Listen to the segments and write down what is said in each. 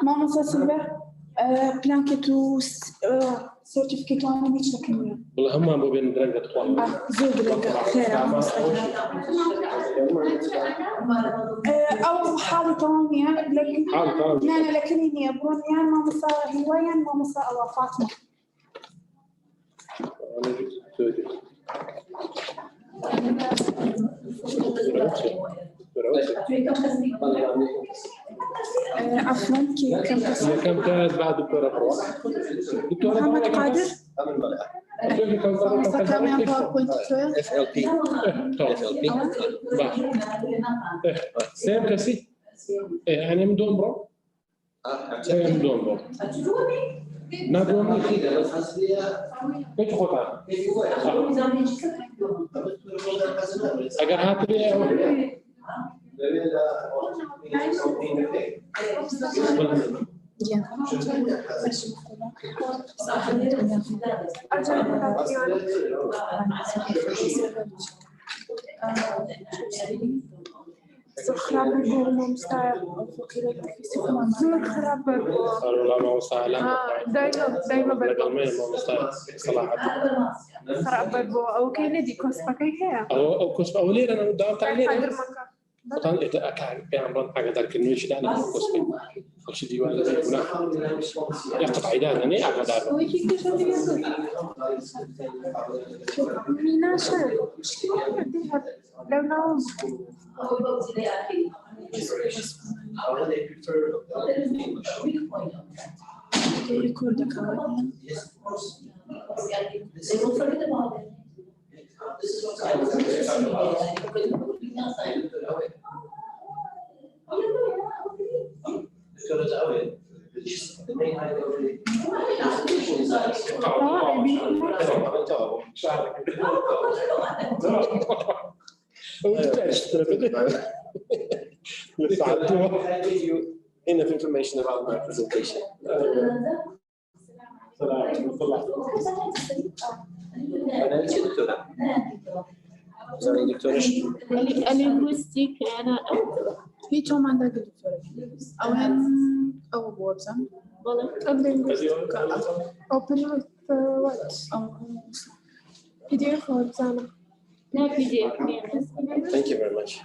Mama Silva, blanket ou certificate أنا مش لكني. والله هم مو بين درجة تقوى. زود درجة خير. أو حالة تمامية لكن. لا لكنني أبون يعني ما مسا هواية ما مسا أو فاطمة. عفوا كم كانت بعد دكتورة فروح محمد قادر كمان باوربوينت FLP سام كسي يعني من دون برو من دون برو نادوم كيف خطأ أجر هاتري خراب الجو مستعد فكرة في سفن خراب الله وسهلا دايما بالقلمين مستعد صلاحة خراب الجو أو كندي كوسبا كيها أو كوسبا أو ليه أنا دام تعليل طبعاً إذا أكان كان رن حاجة ذلك إنه يشيل أنا كوسبا خش ديوان لازم يقطع عداد أنا أقعد أعرف مينا شر لو نوم enough information about my presentation. Linguistic أنا هي توم عندها دكتورة أو بوابزان Linguistic open with what PDF or Zana لا PDF Thank you very much.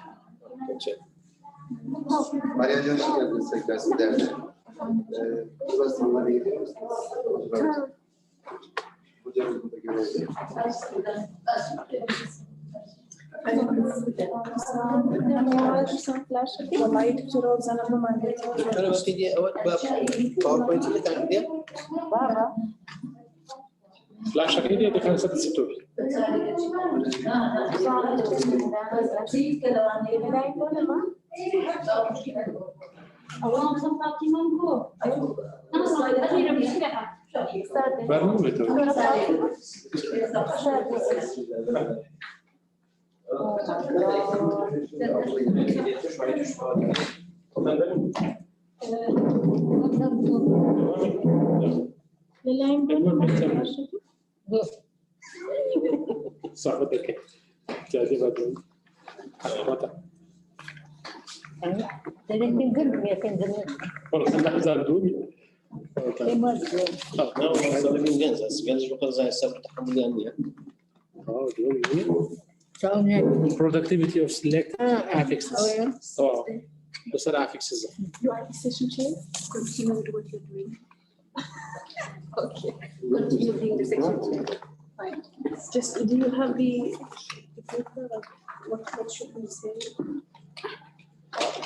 Maria hoş geldiniz tekrar sizlerle. Burası sonuna geliyor musunuz? Hocam burada görüyoruz. والله دكتورة وزنا ما عندي دكتورة بس دي أول باوربوينت اللي كان دي بابا فلاش أكيد دي كان 6 ستور صاحبتك تعجبك حقيقة لكن قلبي كان زمان والله أنا زادوني من جنزة جنزة بقى زي السبب تحمل يعني productivity of select affixes بس affixes You are the session chair. Continue with what you're doing. Okay continue being the section chair Fine. Just do you have the paper like what should we say?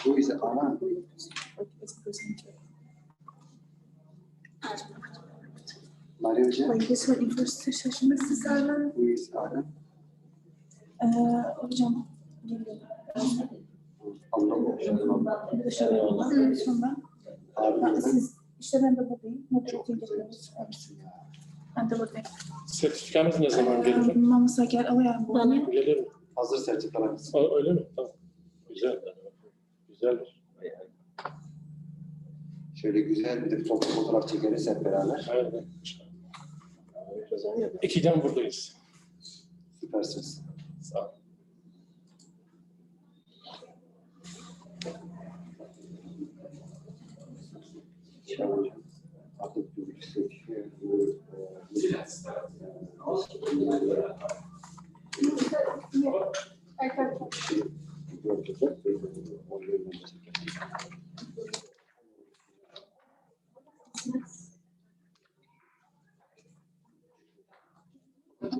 Bu ise ana. It's presenter. Maria hocam. Like this one in first session. Mr. Salman. Bu ise ana. Hocam. Sonra siz işte ben de buradayım. Moderatör yapıyoruz. Ben de buradayım. sertifikanız ne zaman gelir? Mamsa gel alayım bu. Gelir mi? Hazır sertifikalarınız. Öyle mi? Tamam. Güzel. Güzeldir. Şöyle güzel bir de toplu fotoğraf çekeriz hep beraber. Aynen. İkiden buradayız. Süpersiniz. Sağ ol.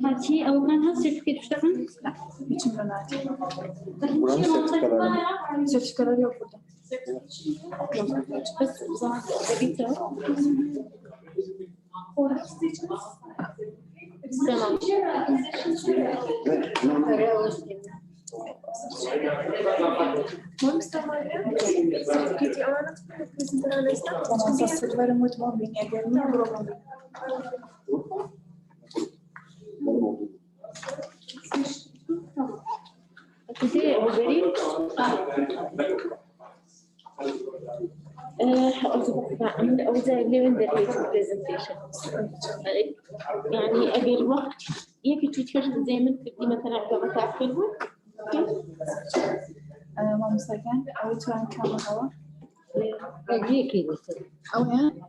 هاتي أو كان هالسيرتيفيكيت اشتغل؟ لا hiç imranati. Buranın sertifikaları. Sertifikaları yok burada. بس زمان قريته Tamam, sasırları muito bom, bem, é dele, não problem. كده وقريب أو زي اللي من presentation يعني أقل وقت يكفي تشوف زي ما تبدي مثلا على تعرفينه Vamos again. Are we trying camera power? أجيك بس أو يعني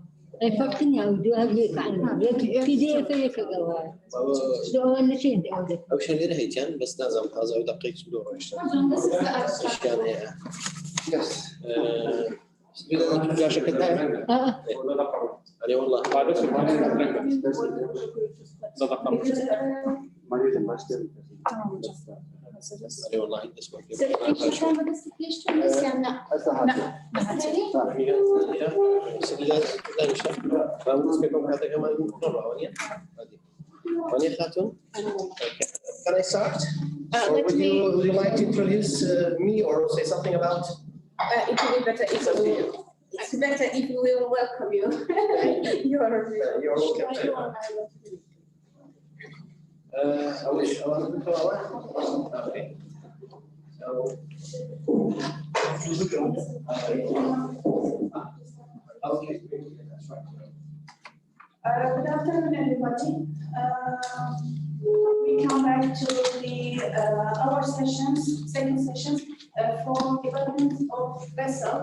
فكرني أودي أجيك عنه في دي فيك جوال شو أول شيء أودي أو شيء اللي رهيتين بس لازم هذا دقيق شدور إيش يعني Yes. لا شكل دائم علي والله tamam hocam. Hazırız. علي والله اسمع certification بس ليش بس يعني هذا كمان مرة وني خاتون. Can I start? Or would you like to introduce me or say something about? It will be better if we. It's better if we will welcome you. You're welcome. Okay. Good afternoon, everybody. We come back to the our sessions, second session for development of VESAL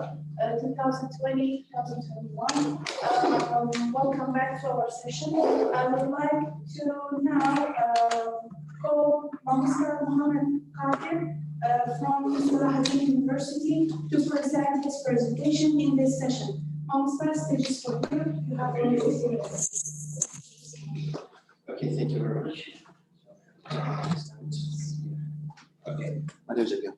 2020-2021. Welcome back to our session. I would like to now call Mr. Mohammed Qadir from Salahuddin University to present his presentation in this session. Mr. stage is for you. You have only 15 minutes. Okay, thank you very much. Okay. Hadi hocam gel.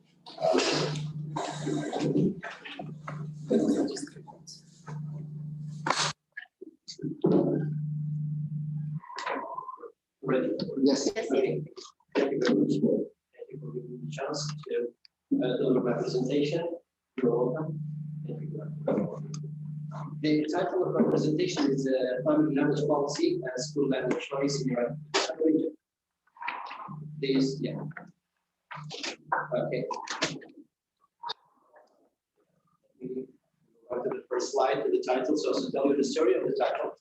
Ready? Yes. Thank you very much. Thank you for giving me the chance to deliver my presentation. You're welcome. Thank you. The title of my presentation is Family Language Policy and School Language Choice in your region. This, yeah. Okay. We go to the first slide to the title, so to tell you the story of the title.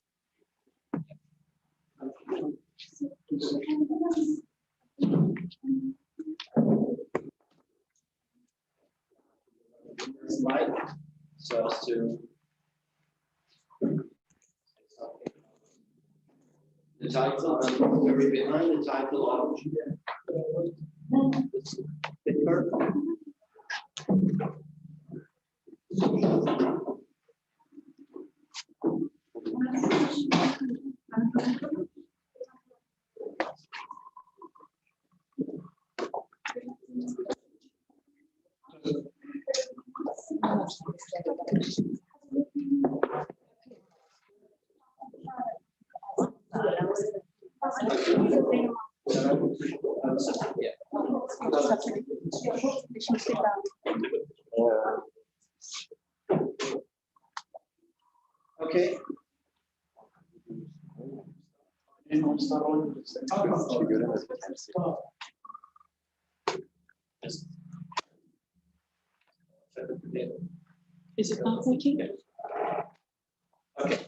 Slide, so as to the title, very behind the title of the paper. Okay. Is it not working? Okay.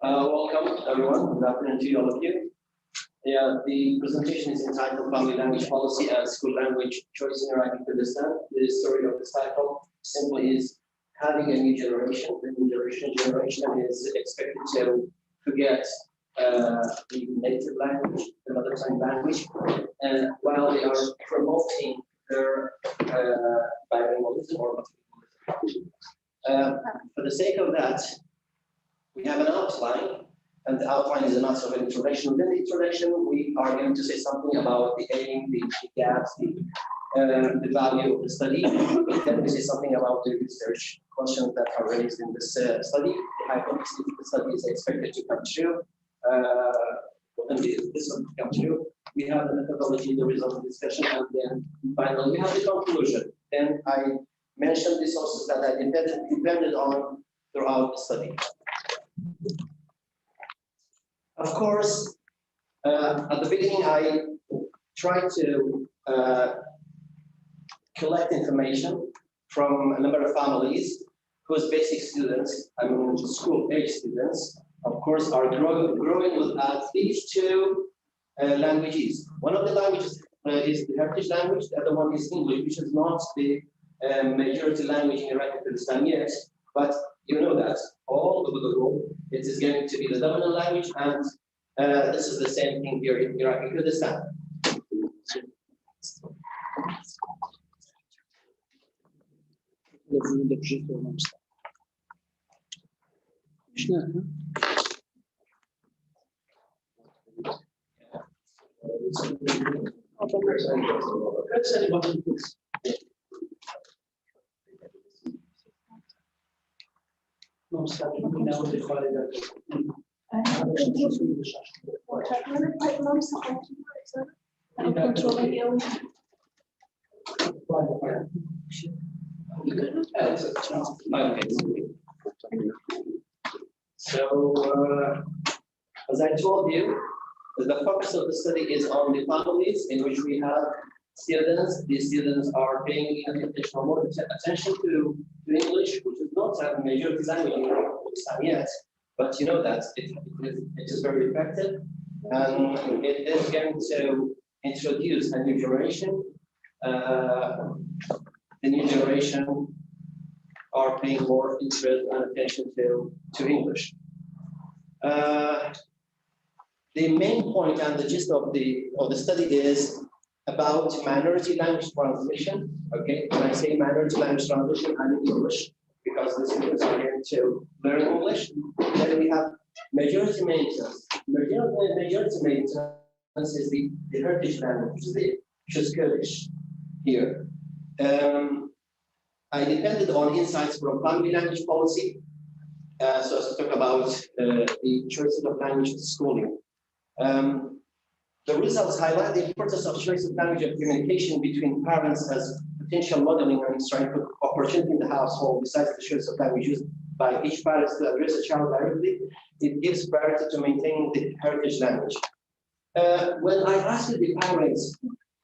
Welcome, everyone. Good afternoon to all of you. Yeah, the presentation is entitled Family Language Policy and School Language Choice in Iraqi Kurdistan. The story of this title simply is having a new generation. The new generation is expected to forget the native language, the mother tongue language, and while they are promoting their bilingualism or multilingualism. For the sake of that, we have an outline, and the outline is a matter of introduction. Within the introduction, we are going to say something about the aim, the gaps, the value of the study. Then we say something about the research questions that are raised in this study, the hypothesis the study is expected to come true. This will come true. We have the methodology, the result of discussion, and then finally we have the conclusion. Then I mentioned the sources that I depended on throughout the study. Of course, at the beginning, I tried to collect information from a number of families whose basic students, I mean school-age students, of course, are growing with at least two languages. One of the languages is the heritage language, the other one is English, which is not the majority language in Iraqi Kurdistan yet, but you know that all over the world it is going to be the dominant language, and this is the same thing here in Iraqi Kurdistan. So, as I told you, the focus of the study is on the families in which we have students. These students are paying additional more attention to English, which is not a majority language in Pakistan yet, but you know that it is very effective, and it is going to introduce a new generation. The new generation are paying more interest and attention to English. The main point and the gist of the study is about minority language translation. Okay, when I say minority language translation, I mean English, because the students are going to learn English. Then we have majority maintenance. Majority maintenance is the heritage language, which is Kurdish here. I depended on insights from family language policy, so as to talk about the choices of language in schooling. The results highlight the importance of choice of language of communication between parents as potential modeling and strength opportunity in the household. Besides the choice of language used by each parent to address a child directly, it gives priority to maintaining the heritage language. When I asked the parents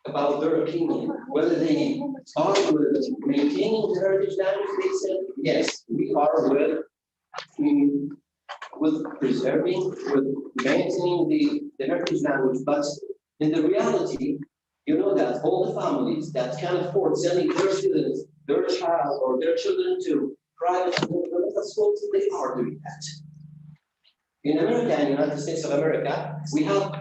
about their opinion, whether they are with maintaining the heritage language, they said, yes, we are with preserving, with maintaining the heritage language. But in the reality, you know that all the families that can afford sending their students, their child or their children to private schools, they are doing that. In America, in the United States of America, we have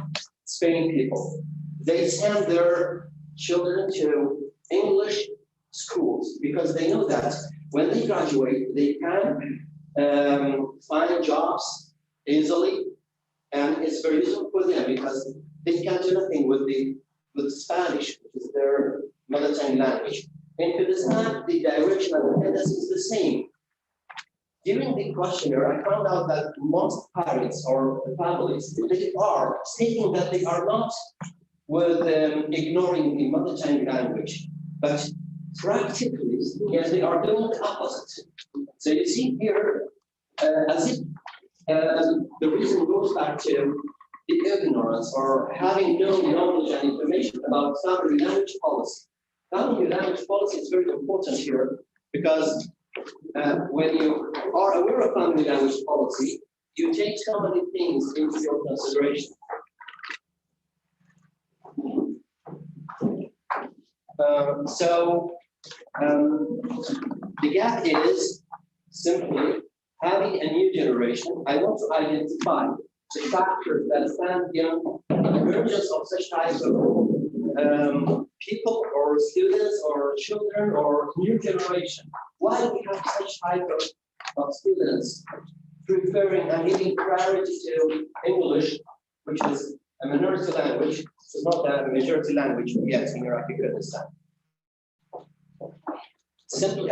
Spain people. They send their children to English schools because they know that when they graduate, they can find jobs easily, and it's very useful for them because they can do nothing with Spanish, which is their mother tongue language. In Kurdistan, the direction and the tendency is the same. During the questionnaire, I found out that most parents or families, they are stating that they are not with ignoring the mother tongue language, but practically, yes, they are doing the opposite. So you see here, as if the reason goes back to the ignorance or having no knowledge and information about family language policy. Family language policy is very important here because when you are aware of family language policy, you take so many things into your consideration. The gap is simply having a new generation, I want to identify the factors that stand beyond the emergence of such types of people or students or children or new generation. Why we have such type of students preferring and giving priority to English, which is a minority language, it's not a majority language yet in Iraqi Kurdistan. Simply,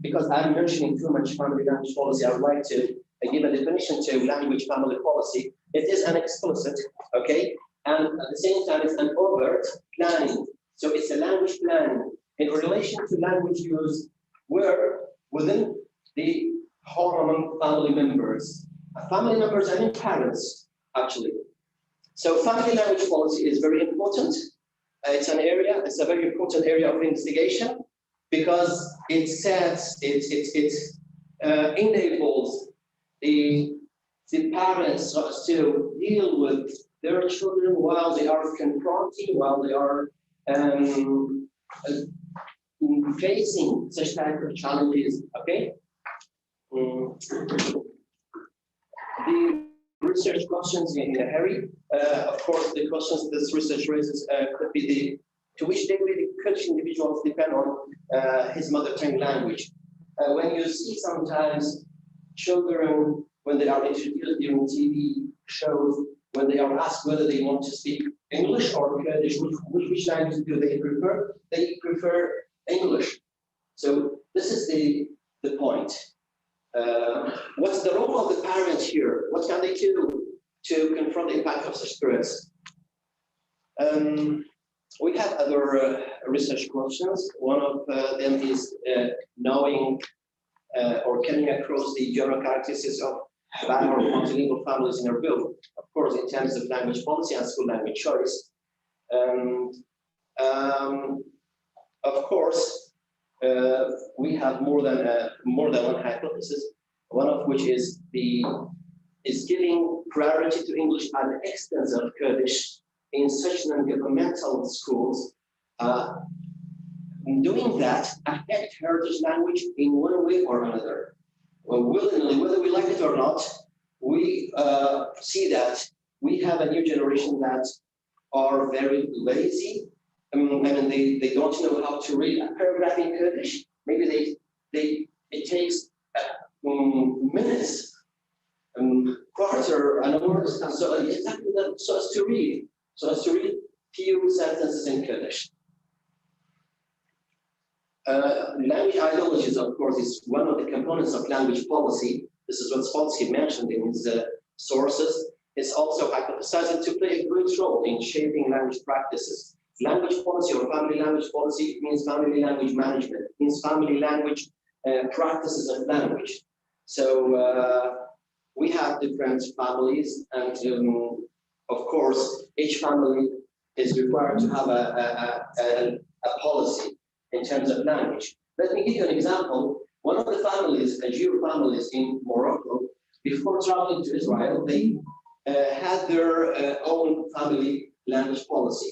because I'm mentioning too much family language policy, I would like to give a definition to language family policy. It is an explicit, okay, and at the same time, it's an overt planning. So it's a language planning in relation to language use where within the home among family members. Family members and parents, actually. So family language policy is very important. It's a very important area of investigation because it sets, it enables the parents to deal with their children while they are confronting, while they are facing such type of challenges, okay? The research questions in a hurry, of course, the questions this research raises could be to which degree the Kurdish individuals depend on his mother tongue language. When you see sometimes children, when they are introduced during TV shows, when they are asked whether they want to speak English or Kurdish, which language do they prefer? They prefer English. So this is the point. What's the role of the parents here? What can they do to confront the impact of such threats? We have other research questions. One of them is knowing or coming across the general characteristics of bilingual or multilingual families in our field, of course, in terms of language policy and school language choice. Of course, we have more than one hypothesis. One of which is giving priority to English at the expense of Kurdish in such non-governmental schools. Doing that affect heritage language in one way or another. Well, willingly, whether we like it or not, we see that we have a new generation that are very lazy. I mean, they don't know how to read a paragraph in Kurdish. Maybe it takes minutes, quarter, an hour, so as to read few sentences in Kurdish. Language ideologies, of course, is one of the components of language policy. This is what Spolsky mentioned in his sources. It's also hypothesized to play a great role in shaping language practices. Language policy or family language policy means family language management, means family language practices of language. So we have different families, and of course, each family is required to have a policy in terms of language. Let me give you an example. One of the families, the Jew families in Morocco, before traveling to Israel, they had their own family language policy.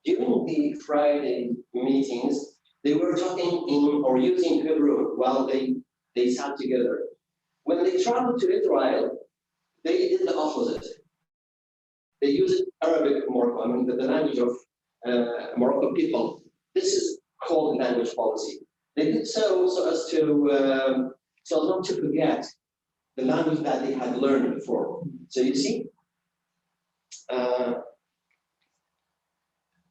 During the Friday meetings, they were talking in or using Hebrew while they sat together. When they traveled to Israel, they did the opposite. They used Arabic Morocco, I mean the language of Moroccan people. This is called language policy. They did so as to so not to forget the language that they had learned before. So you see,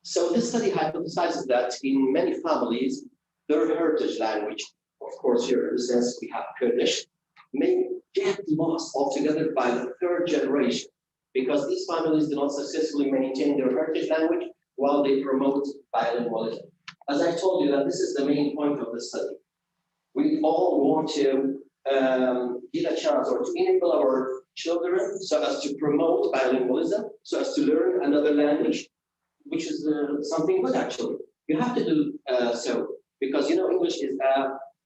so this study hypothesizes that in many families, their heritage language, of course here in the sense we have Kurdish, may get lost altogether by the third generation because these families do not successfully maintain their heritage language while they promote bilingualism. As I told you, that this is the main point of the study. We all want to give a chance or to enable our children so as to promote bilingualism, so as to learn another language, which is something good actually. You have to do so because you know English is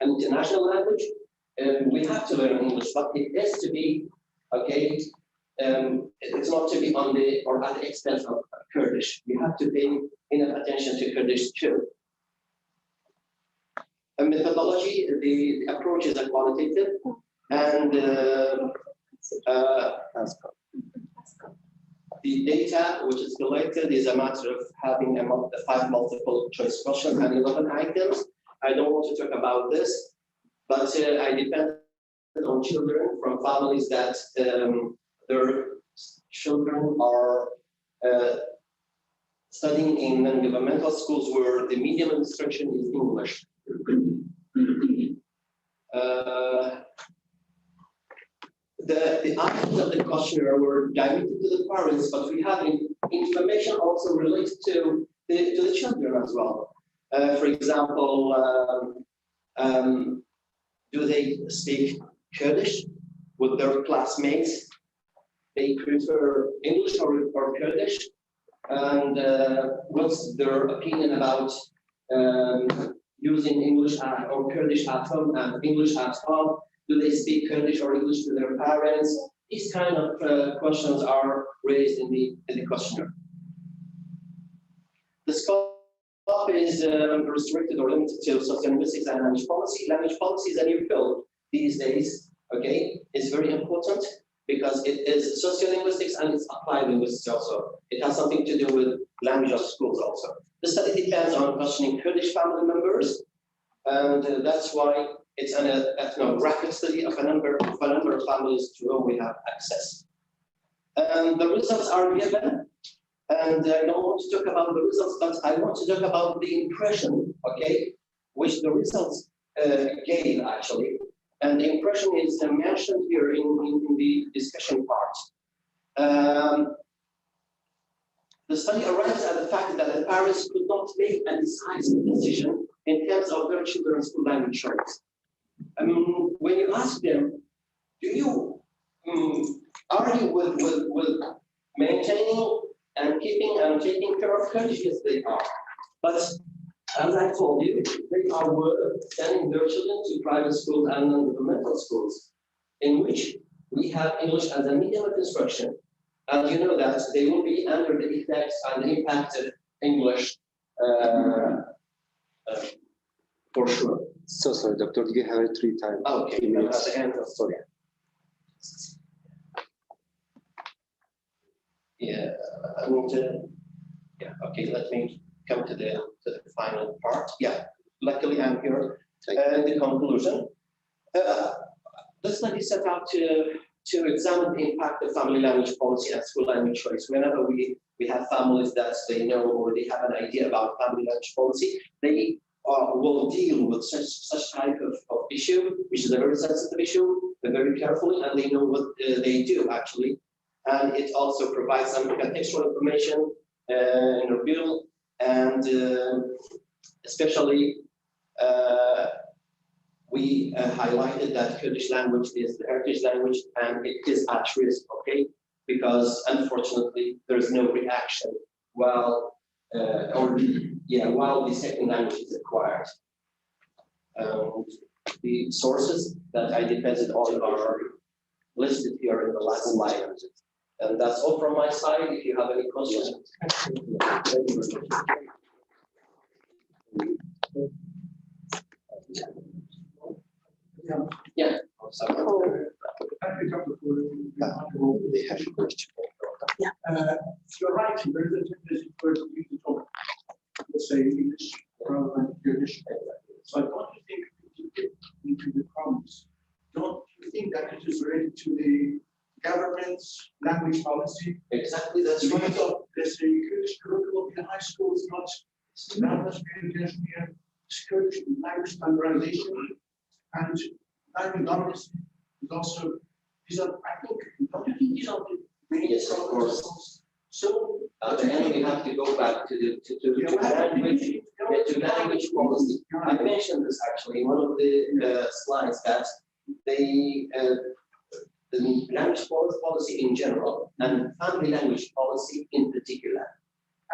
an international language. We have to learn English, but it is to be okay. It's not to be on the or at the expense of Kurdish. We have to pay enough attention to Kurdish too. a methodology, the approach is a qualitative, and the data which is collected is a matter of having 5 multiple choice questions and 11 items. I don't want to talk about this, but I depend on children from families that their children are studying in non-governmental schools where the medium of instruction is English. The items of the questionnaire were directed to the parents, but we have information also related to the children as well. For example, do they speak Kurdish with their classmates? They prefer English or Kurdish? And what's their opinion about using English or Kurdish at home and English at home? Do they speak Kurdish or English to their parents? These kind of questions are raised in the questionnaire. The scope is restricted or limited to sociolinguistics and language policy. Language policy is a new field these days. Okay, it's very important because it is sociolinguistics and it's applied linguistics also. It has something to do with language of schools also. The study depends on questioning Kurdish family members, and that's why it's an ethnographic study of a number of families to whom we have access. The results are given, and I don't want to talk about the results, but I want to talk about the impression, okay, which the results gave actually. And the impression is mentioned here in the discussion part. The study arrives at the fact that the parents could not make a decisive decision in terms of their children's school language choice. When you ask them, are you with maintaining and keeping and taking care of Kurdish? Yes, they are. But as I told you, they are sending their children to private schools and non-governmental schools, in which we have English as a medium of instruction. And you know that they will be under the effects and the impact of English for sure. So sorry, Doctor, you have 3 times. Okay, at the end of story. Yeah, okay, let me come to the final part. Yeah, luckily I'm here. The conclusion. The study set out to examine the impact of family language policy and school language choice. Whenever we have families that they know or they have an idea about family language policy, they will deal with such type of issue, which is a very sensitive issue, very carefully, and they know what they do actually. And it also provides some contextual information in a bill, and especially we highlighted that Kurdish language is the heritage language and it is at risk, okay? Because unfortunately there is no reaction while the second language is acquired. The sources that I depended on are listed here in the last slide. And that's all from my side. If you have any questions. Thank you very much. Yeah. They have a question. You're right, there is a tendency for us to use the talk, let's say English rather than Kurdish. So don't you think to get into the problems, don't you think that it is related to the government's language policy? Exactly, that's right. Let's say Kurdish curriculum in high school is not much paying attention here. Kurdish language standardization and language governance is also, these are, I think, don't you think these are the main Yes, of course. So At the end, we have to go back to language policy. I mentioned this actually in one of the slides that the language policy in general and family language policy in particular,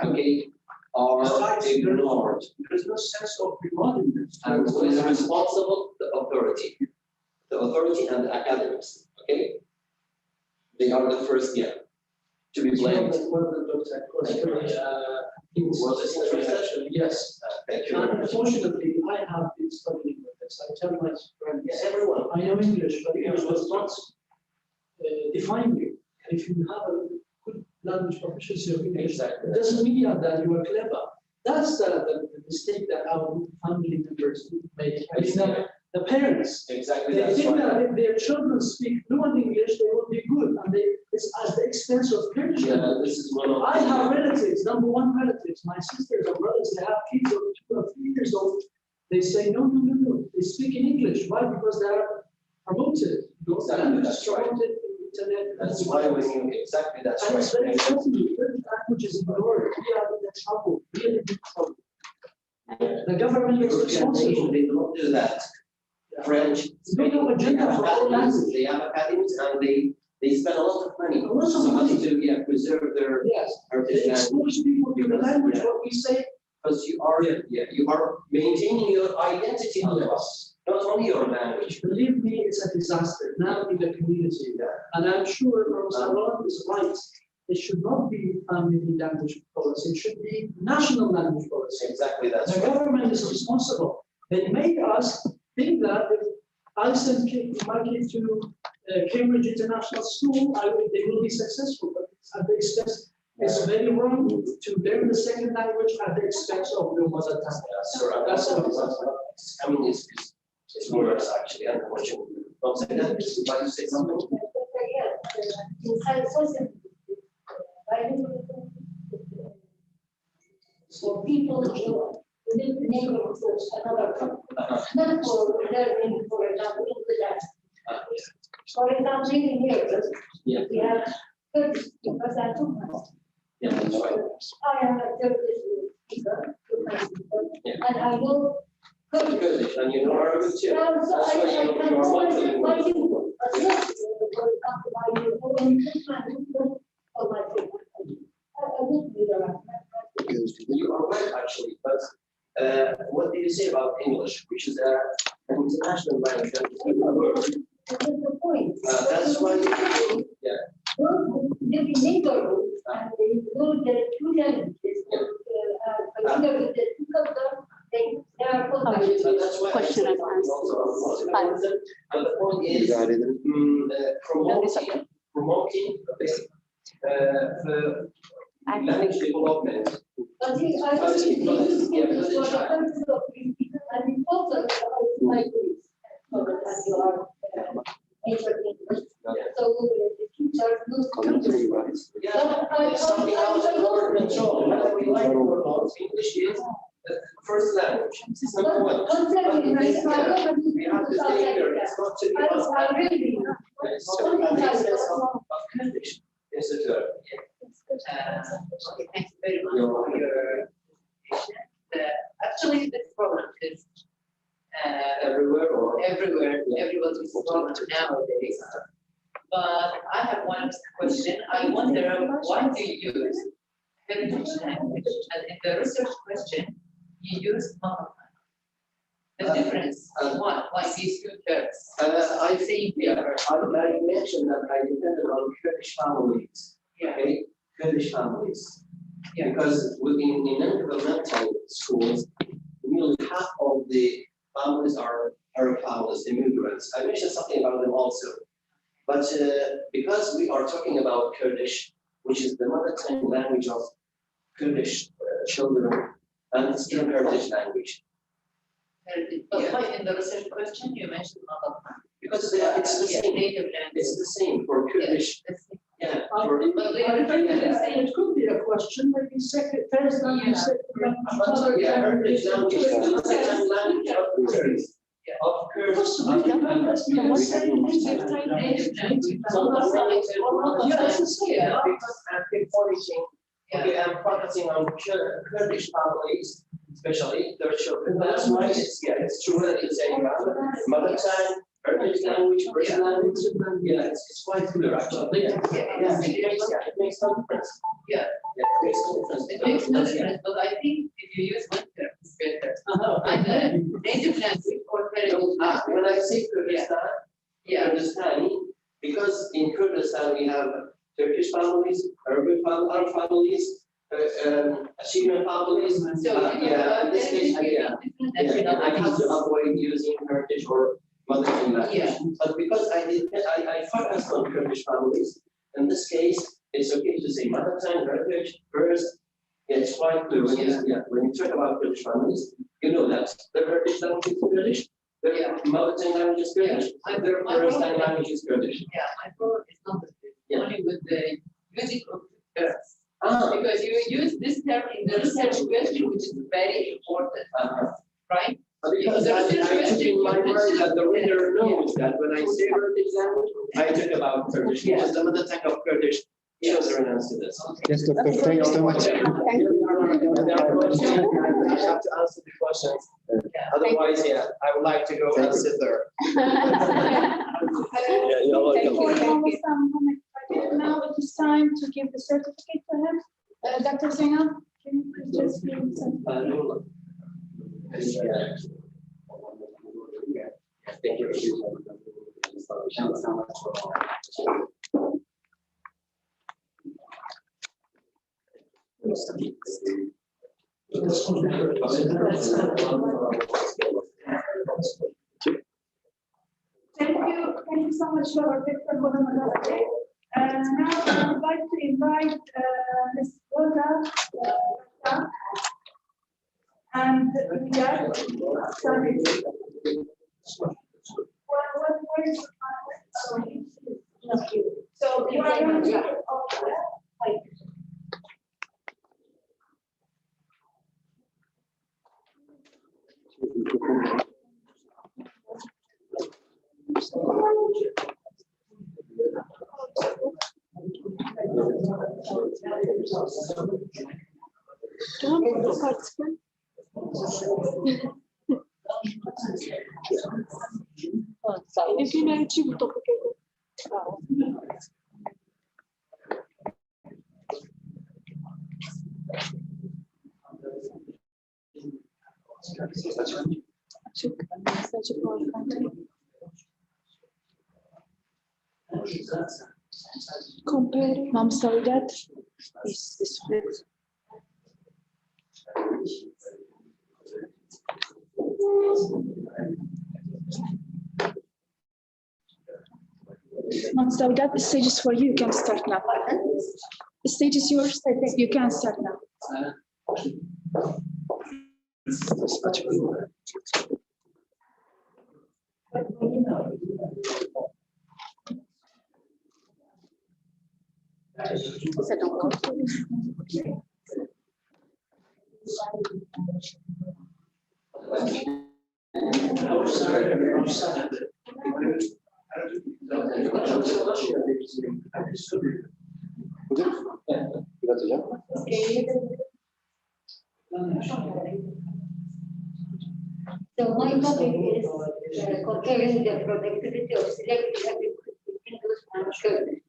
okay, are ignored. There's no sense of belonging. And who is responsible? The authority. The authority and the academics, okay? They are the first, to be blamed. Was this in the session? Yes. Thank you. Unfortunately, I have been struggling with this. I tell my friends, Yeah, everyone. I know English, but English does not define you. And if you have a good language proficiency of English, Exactly. it doesn't mean that you are clever. That's the mistake that our family members make. I mean, the parents, Exactly. they That's think why. that if their children speak fluent English, they will be good, and it's at the expense of Kurdish. Yeah, this is one of. I have relatives, number one relatives, my sisters and brothers, they have kids of 2 or 3 years old. They say, no. They speak in English. Why? Because they are promoted. Exactly, that's right. Promoted in the internet. That's why when you, exactly, that's And it's very right. sensitive. Language is ignored. We are in trouble. We are in trouble. The government is responsible. They don't do that. French. They have agenda for all languages. They have academies and they spend a lot of money. A lot of money. To preserve their Yes. heritage They language. expose people to the language, what we say. Because you are maintaining your identity otherwise, not only your language. Believe me, it's a disaster now in the community. And I'm sure Mr. Ron is right. It should not be family language policy. It should be national language policy. Exactly, that's The right. government is responsible. They make us think that if I send my kid to Cambridge International School, they will be successful. But at the expense, it's very wrong to learn the second language at the expense of your mother tongue. That's what I mean, it's worse actually, unfortunately. Don't say that. Why you say something? For people who live in neighborhoods of another country, not for learning, for example, English. For example, in here, Yeah. we have Kurdish because I took my. Yeah, that's right. I am a Kurdish speaker, and I know Kurdish. Good, and you know Arabic too. That's So why I you can are always my multilingual. you, but not for example, my you, or my I wouldn't be the You are right, actually, but what do you say about English, which is an international language? That's the point. That's why, yeah. Those who live in neighborhoods and they know their two languages, familiar with the two cultures, they are contact. So that's why I Question said and answer. multilingualism, but the point is promoting the language development. But I don't think this is for the purpose of and important my case, so that you are major English. So the teachers lose control. Yeah, it's something else under control, whether we like it or not. English is the first language. It's number one. Concerning my We have to stay here. It's not to be us. I really. It's not at the expense of Kurdish. Yes, it's a. Okay, thank you very much for your question. Actually, this problem is Everywhere or? everywhere. Everybody's problem nowadays. But I have one question. I wonder why do you use heritage language? And in the research question, you use mother tongue. The difference is what? Why these two terms? I think, yeah, I mentioned that I depended on Kurdish families. Yeah. Okay, Kurdish families. Yeah. Because within in non-governmental schools, nearly half of the families are Arab families, immigrants. I mentioned something about them also. But because we are talking about Kurdish, which is the mother tongue language of Kurdish children, and it's still Kurdish language. But why in the research question you mentioned mother tongue? Because it's the same. Native language. It's the same for Kurdish. Yeah. For, It could be a question, maybe second, first language, second yeah, language. Kurdish language is the mother tongue language of Kurds. Of Kurds. Yeah, because I'm pinpointing, okay, I'm focusing on Kurdish families, especially their children. That's why it's true that it's a mother tongue, Kurdish language, Persian language. Yeah, it's quite clear actually. Yeah, it makes no difference. Yeah. Yeah, it makes no difference. It makes no difference, but I think if you use one term, it's better. And native language or When I say Kurdistan, yeah, Kurdistani, because in Kurdistan we have Turkish families, Arab families, achievement families. Yeah, in this case, I have to avoid using Kurdish or mother tongue language. Yeah. But because I focused on Kurdish families, in this case, it's okay to say mother tongue, Kurdish first. Yeah, it's quite clear when you talk about Kurdish families, you know that the Kurdish language is Kurdish, their mother tongue language is Kurdish, and their first language is Kurdish. Yeah, my problem is not only with the using of terms. Ah. Because you use this term in the research question, which is very important, right? Because I took in my word that the reader knows that when I say Kurdish language, I talk about Kurdish, because the mother tongue of Kurdish children answer this. Yes, Doctor, thanks so much. I have to answer the questions. Otherwise, I would like to go and sit there. You're welcome. Now it is time to give the certificate to him. Dr. Zainab, can you please just give the certificate? Thank you. Thank you so much, Dr. Zainab. Now I would like to invite Ms. Rosa and Riyad. Sorry. What is so you are going to compare. I'm sorry that is this split. I'm sorry that the stage is for you. You can start now. The stage is yours. You can start now. So my topic is comparing the productivity of selected agriculture and Kurdish.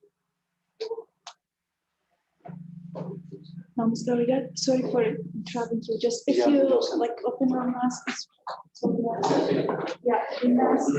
I'm sorry that. Sorry for interrupting you. Just if you like open your mask. Yeah, the mask.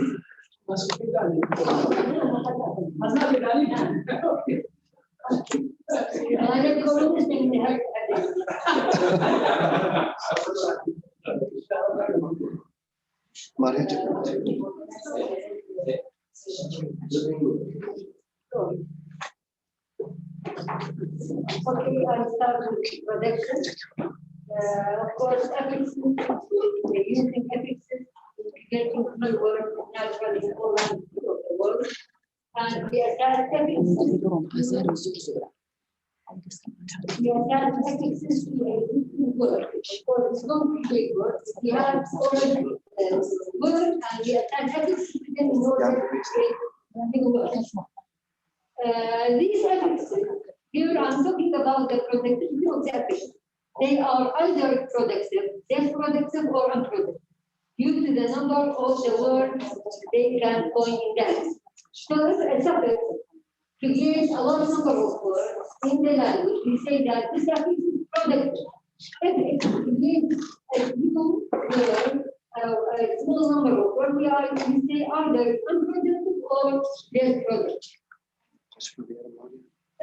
Okay, I'll start with production. Of course, affixes, using affixes, getting free word naturally in all languages of the world. And the attached affixes, to a word. Of course, it's not big words. We have already word and the attached affixes in order to create a word. These affixes, here I'm talking about the productivity of the affixes. They are either productive, self-productive, or unproductive, due to the number of the words they can coin in that. So if a suffix creates a large number of words in the language, we say that this suffix is productive. If it creates a new word, a small number of words, we say either unproductive or self-productive.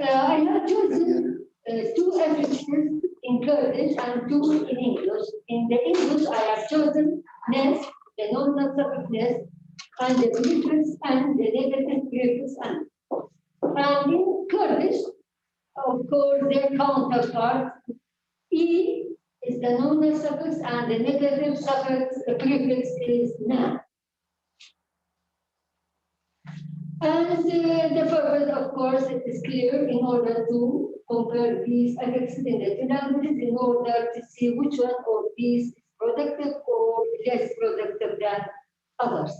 I have chosen two affixes in Kurdish and two in English. In the English, I have chosen nest, the nominal suffix nest, and the prefix and the negative prefix and. And in Kurdish, of course, their counterpart, E is the nominal suffix and the negative suffix, the prefix is na. And the purpose, of course, it is clear in order to compare these affixes in the two languages in order to see which one of these is productive or less productive than others.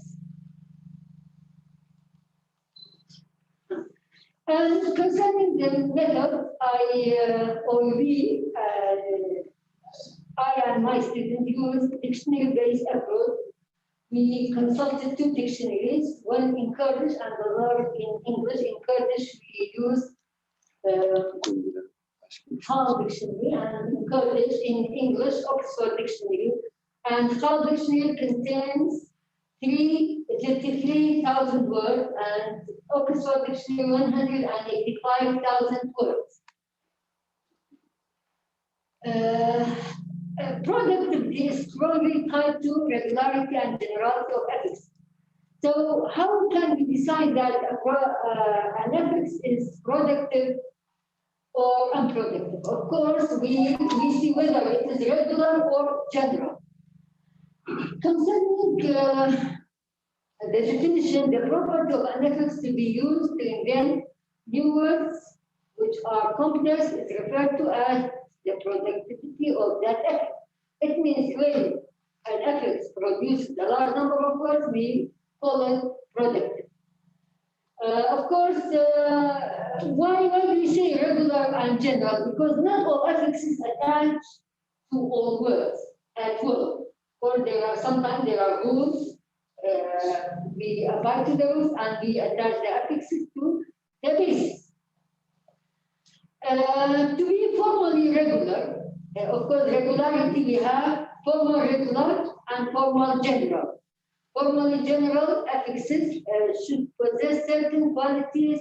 And concerning the method, I and my students use dictionary-based approach. We consulted two dictionaries, one in Kurdish and the other in English. In Kurdish, we use Hal Dictionary, and in Kurdish, in English, Oxford Dictionary. And Hal Dictionary contains 33,000 words, and Oxford Dictionary 185,000 words. Productivity is strongly tied to regularity and generality of affix. So how can we decide that an affix is productive or unproductive? Of course, we see whether it is regular or general. Concerning the definition, the property of an affix to be used to invent new words which are complex is referred to as the productivity of that affix. It means when an affix produces a large number of words, we call it productive. Of course, why do we say regular and general? Because not all affixes attach to all words at will. Or sometimes there are rules, we abide to those and we attach the affixes to the basis. To be formally regular, of course, regularity we have formal regular and formal general. Formally general affixes should possess certain qualities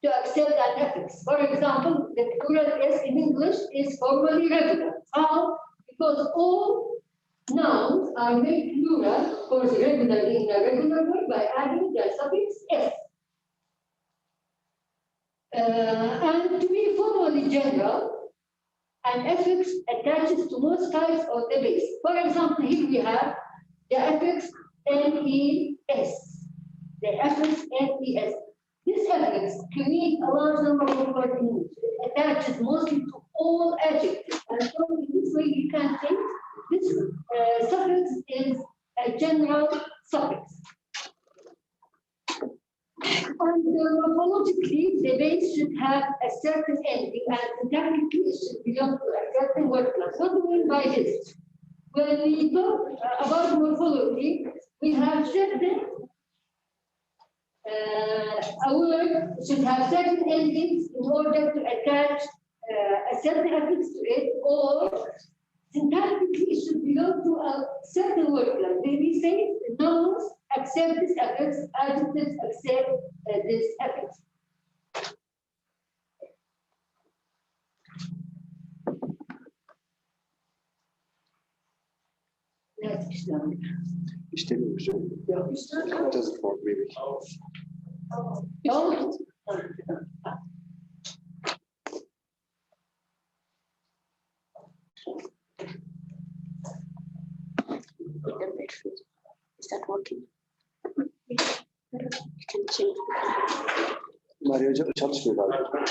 to accept an affix. For example, the plural S in English is formally regular. How? Because all nouns are made plural, of course, regularly in a regular way by adding the suffix S. And to be formally general, an affix attaches to most types of the base. For example, here we have the affix NES. The affix NES. This affix creates a large number of words in English. It attaches mostly to all adjectives. And so in this way, you can think this suffix is a general suffix. And morphologically, the base should have a certain ending, and syntactically it should belong to a certain word class. What do we mean by this? When we talk about morphology, we have certain, a word should have certain endings in order to attach a certain affix to it, or syntactically it should belong to a certain word class. We say nouns accept this affix, adjectives accept this affix. İşlemiyor hocam. It doesn't work maybe. Is that working? You can change. Mario hocam çalışmıyor galiba.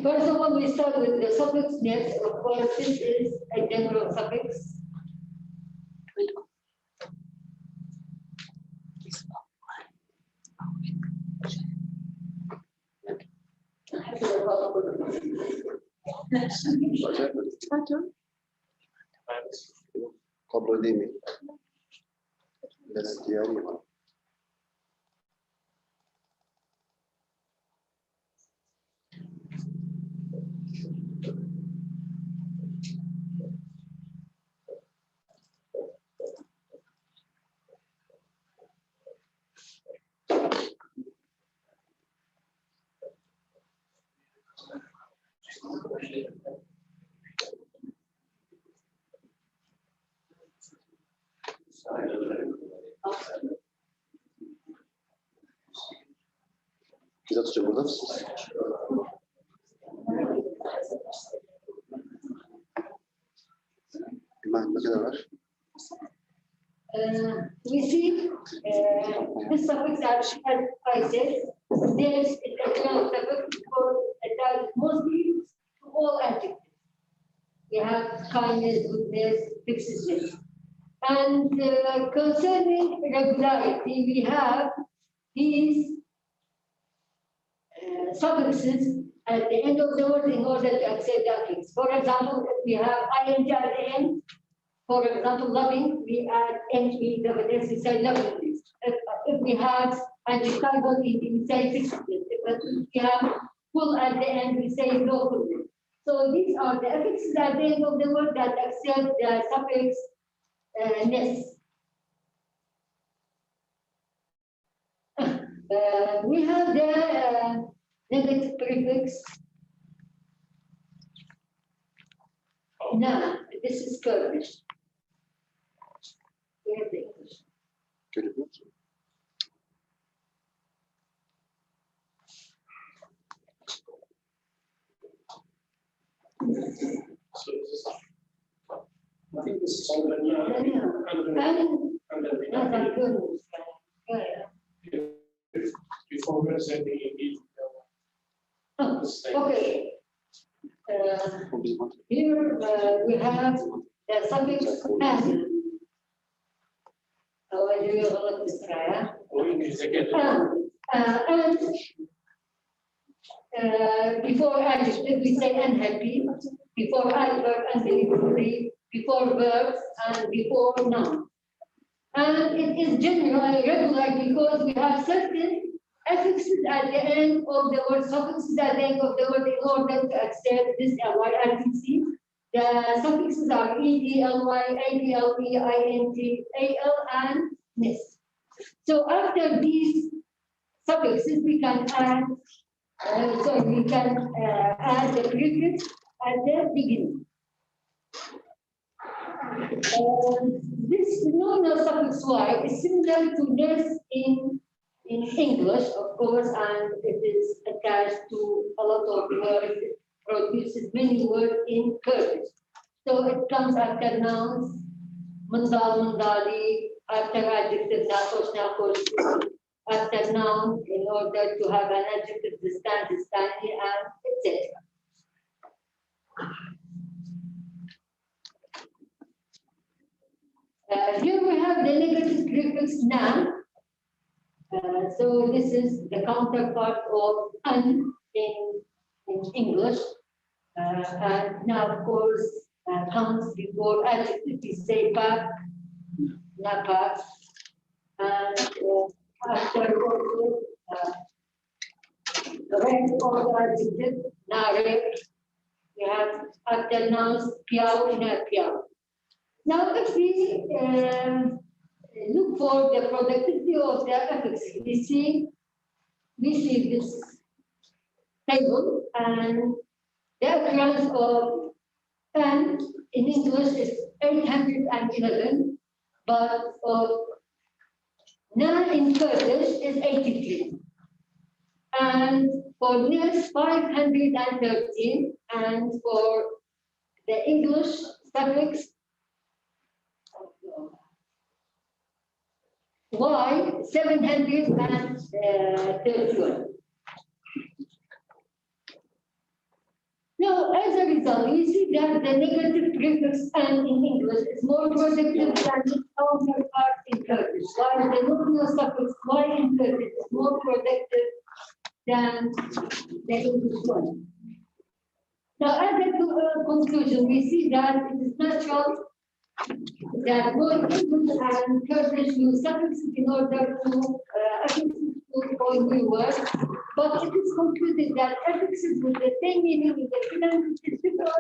First of all, we start with the suffix ness. Of course, this is a general suffix. قبل ديمي بالاختياري كده تجيب نفس ما كده ماشي We see this suffix as I said, there's a general suffix that mostly to all adjectives. We have kindness, goodness, fixedness. And concerning regularity, we have these suffixes at the end of the word in order to accept the affix. For example, if we have ing at the end, for example, loving, we add NEWS, we say lovingly. If we have adjectival, we say fixedness. If we have full at the end, we say lawfully. So these are the affixes at the end of the word that accept the suffix ness. We have the negative prefix. Now, this is Kurdish. We have the English. I think this is under before we're sending it. Okay. Here we have the suffix and. Before adjective, we say unhappy. Before adverb, unbelievably. Before verbs and before noun. And it is general regular because we have certain affixes at the end of the word, suffixes at the end of the word in order to accept this ly. As you see, the suffixes are ed, ly, adl, ing, al, and ness. So after these suffixes, we can add. We can add the prefix at the beginning. This nominal suffix y is similar to this in English, of course, and it is attached to a lot of words. It produces many words in Kurdish. So it comes after nouns, mandal, mandali, after adjective, nakosh, nakosh, after noun, in order to have an adjective, distan, distani, and etc. Here we have the negative prefix na. So this is the counterpart of un in English. And now, of course, comes before adjective. We say pak, napak, and after also rep or adjective, narek. We have after nouns, piao, na piao. Now, if we look for the productivity of the affixes, we see this table, and the occurrence of and in English is 811, but of na in Kurdish is 83. And for this 513, and for the English suffix y 731. VESAL, you see that the negative prefix "and" in English is more protected than the counterpart in Kurdish, while the nominal suffix "y" in Kurdish is more protected than the English one. Now, as a conclusion, we see that it is natural that both English and Kurdish use suffixes in order to affixes new words, but it is concluded that affixes with the same meaning in the languages differ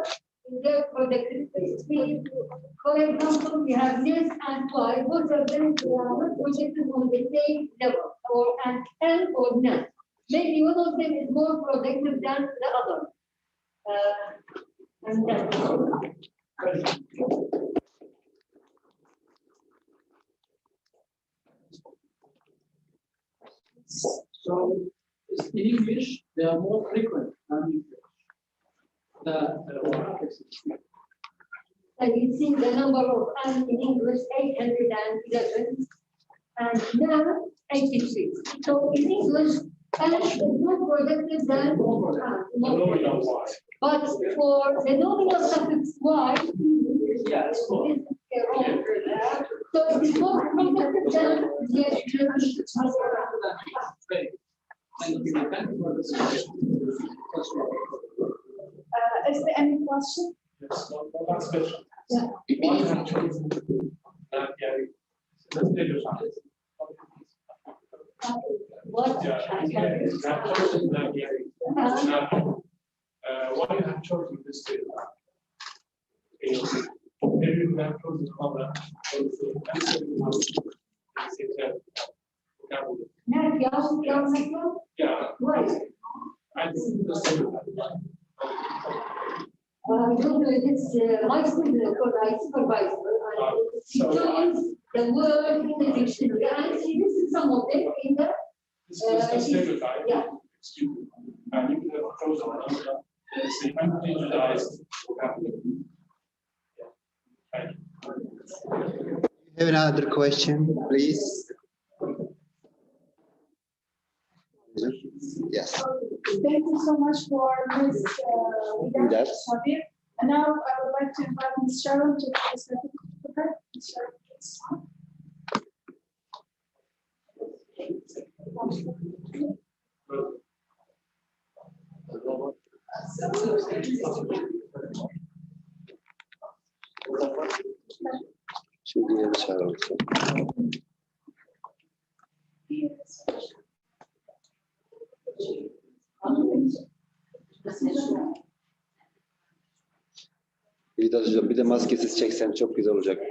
in their protected place. For example, we have yes and y, both of them are projected on the same level, or an and or not. Maybe one of them is more protected than the other. And that's all. So in English, they are more frequent than And you see the number of "and" in English 811, and now 83. So in English, "and" is more protected than "and." But for the nominal suffix "y," so it is more protected than yes. Is there any question? Yes, one last question. Yeah. Why you have chosen Gary? Let's take your chance. What? Yeah, you have chosen Gary. Why you have chosen this data? Maybe you have chosen other. Yeah. Right. I think the same. I don't know if it's my student or my supervisor. She chose the word in the dictionary. And see, this is some of them in the. This is the stereotype. Yeah. Excuse me. And you have chosen another. It's the undigitized vocabulary. Thank you. Have another question, please? Yes. Thank you so much for Ms. Vidal. Sabir. And now I would like to invite Ms. Sharon to present. Okay, Ms. Sharon, please. Should be able to also. Bir de maskesiz çeksen çok güzel olacak.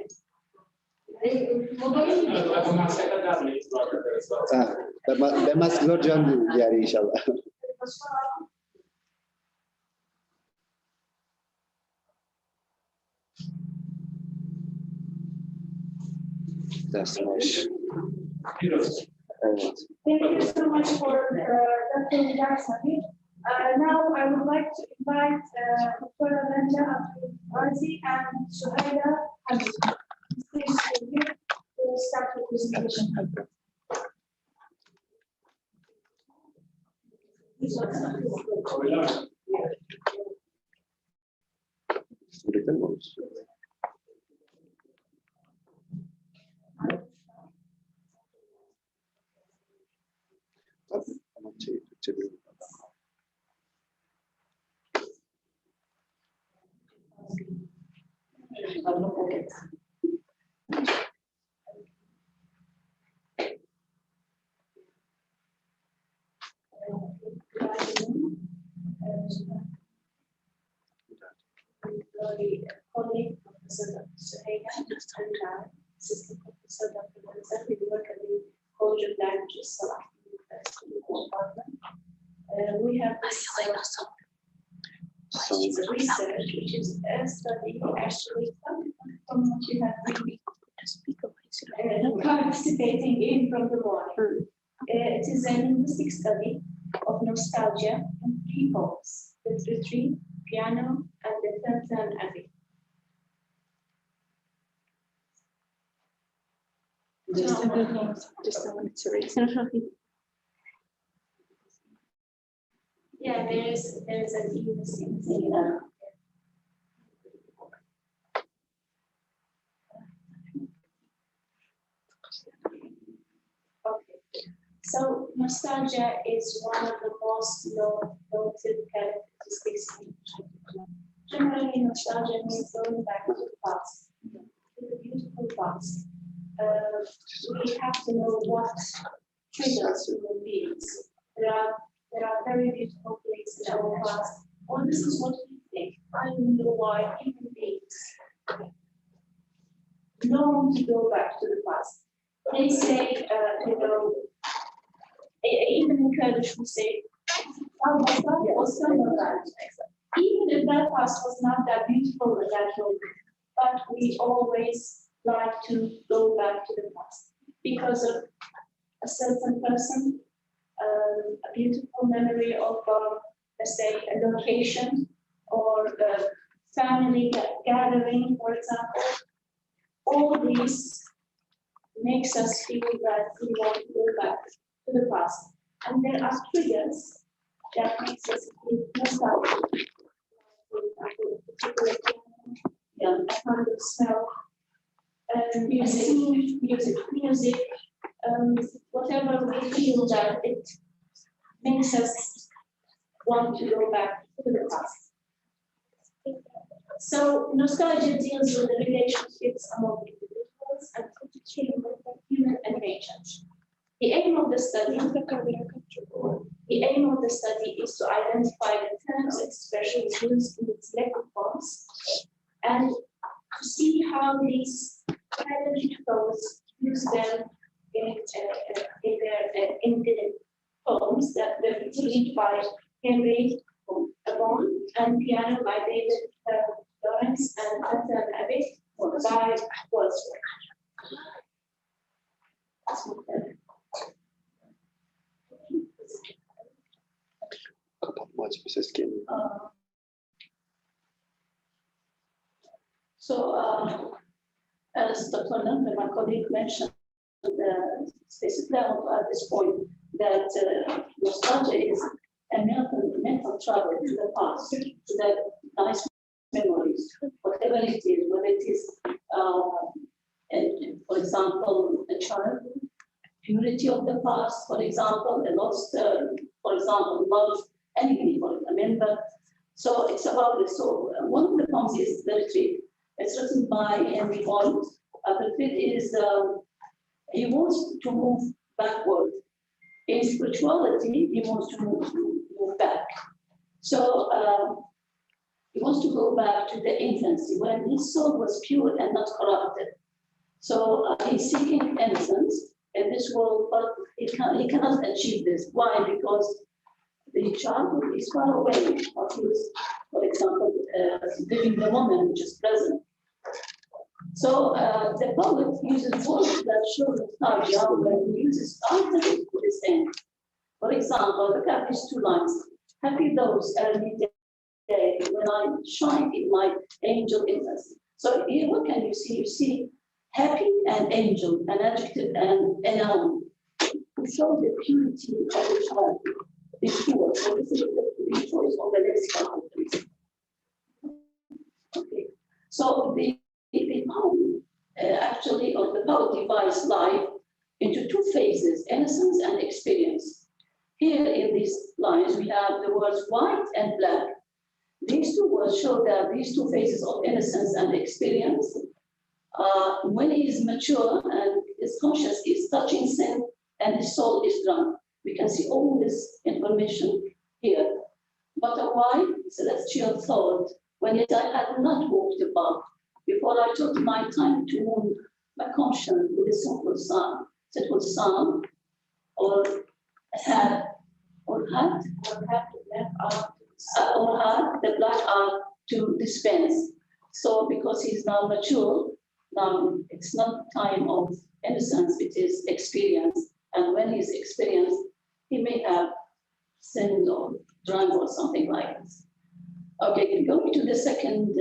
Ha, ben maske göreceğim yani inşallah. Dersim var. Evet. Thank you so much for Dr. Vidal Sabir. Now I would like to invite Dr. Lanja Abdul-Razi and Suhaila Hamid. Please to start the presentation. Üretim mi olur? Ama Türkçe değil. Colleague Professor Suhaila and Assistant Professor Dr. Manzar, we work at the College of Languages, Salah University Department. We have this it's a research, which is a study actually from what you have been participating in from the morning. It is a linguistic study of nostalgia in peoples, literature, piano, and the Tantan Abbey. Just a minute to read. Yeah, there is a linguistic thing. So nostalgia is one of the most noted characteristics in children. Generally, nostalgia means going back to the past, to the beautiful past. We have to know what triggers human beings. There are very beautiful things in our past. Oh, this is what we think. I don't know why human beings long to go back to the past. They say, even in Kurdish, we say, even if that past was not that beautiful at that moment, but we always like to go back to the past because of a certain person, a beautiful memory of, let's say, a location or a family gathering, for example. All these makes us feel that we want to go back to the past. And there are triggers that makes us feel nostalgic. For example, a particular a kind of smell, music, whatever we feel that it makes us want to go back to the past. So nostalgia deals with the relationships among individuals and human and nature. The aim of the study is to identify the terms and expressions used in the selected forms and to see how these pedagogical use them in their poems that were read by Henry Avon and piano by David Lawrence and Nathan Abbott by Wordsworth. As Dr. Lundgren, my colleague, mentioned, specifically at this point, that nostalgia is a mental travel to the past, to the nice memories, whatever it is, whether it is, for example, a child, purity of the past, for example, a lost, for example, love, anything for a member. So it's about this. So one of the poems is The Retreat. It's written by Henry Vaughan. The Retreat is, he wants to move backward. In spirituality, he wants to move back. So he wants to go back to the infancy when his soul was pure and not corrupted. So he's seeking innocence in this world, but he cannot achieve this. Why? Because the childhood is far away. Or he was, for example, living the moment which is present. So the poet uses words that show nostalgia when he uses alternate to this end. For example, look at these two lines. Happy those early days when I shine in my angel infancy. So here, what can you see? You see happy and angel, an adjective and a noun. To show the purity of the child. It's pure. So this is the choice of the lexicon. Okay. So the poem actually, or the poet divides life into two phases, innocence and experience. Here in these lines, we have the words white and black. These two words show that these two phases of innocence and experience, when he is mature and his conscience is touching sin and his soul is drunk. We can see all this information here. But a white celestial thought, when yet I had not walked above, before I took my time to wound my conscience with a simple psalm, or had, or had the black art to dispense. So because he's now mature, now it's not time of innocence, it is experience. And when he's experienced, he may have sinned or drunk or something like this. Okay, going to the second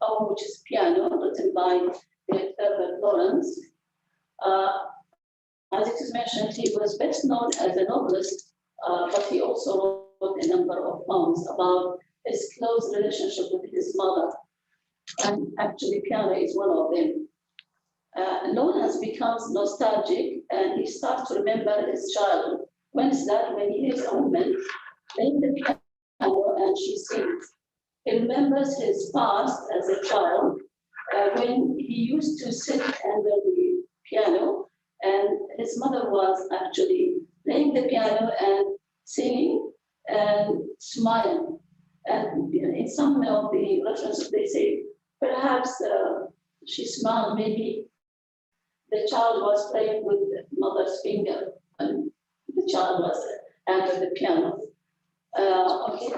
poem, which is Piano, written by Herbert Lawrence. As it is mentioned, he was best known as a novelist, but he also wrote a number of poems about his close relationship with his mother. And actually, Piano is one of them. Lawrence becomes nostalgic and he starts to remember his childhood. When is that? When he hears a woman playing the piano and she sings. He remembers his past as a child when he used to sit under the piano and his mother was actually playing the piano and singing and smiling. And in some of the references, they say, perhaps she smiled, maybe the child was playing with the mother's finger and the child was under the piano. Okay.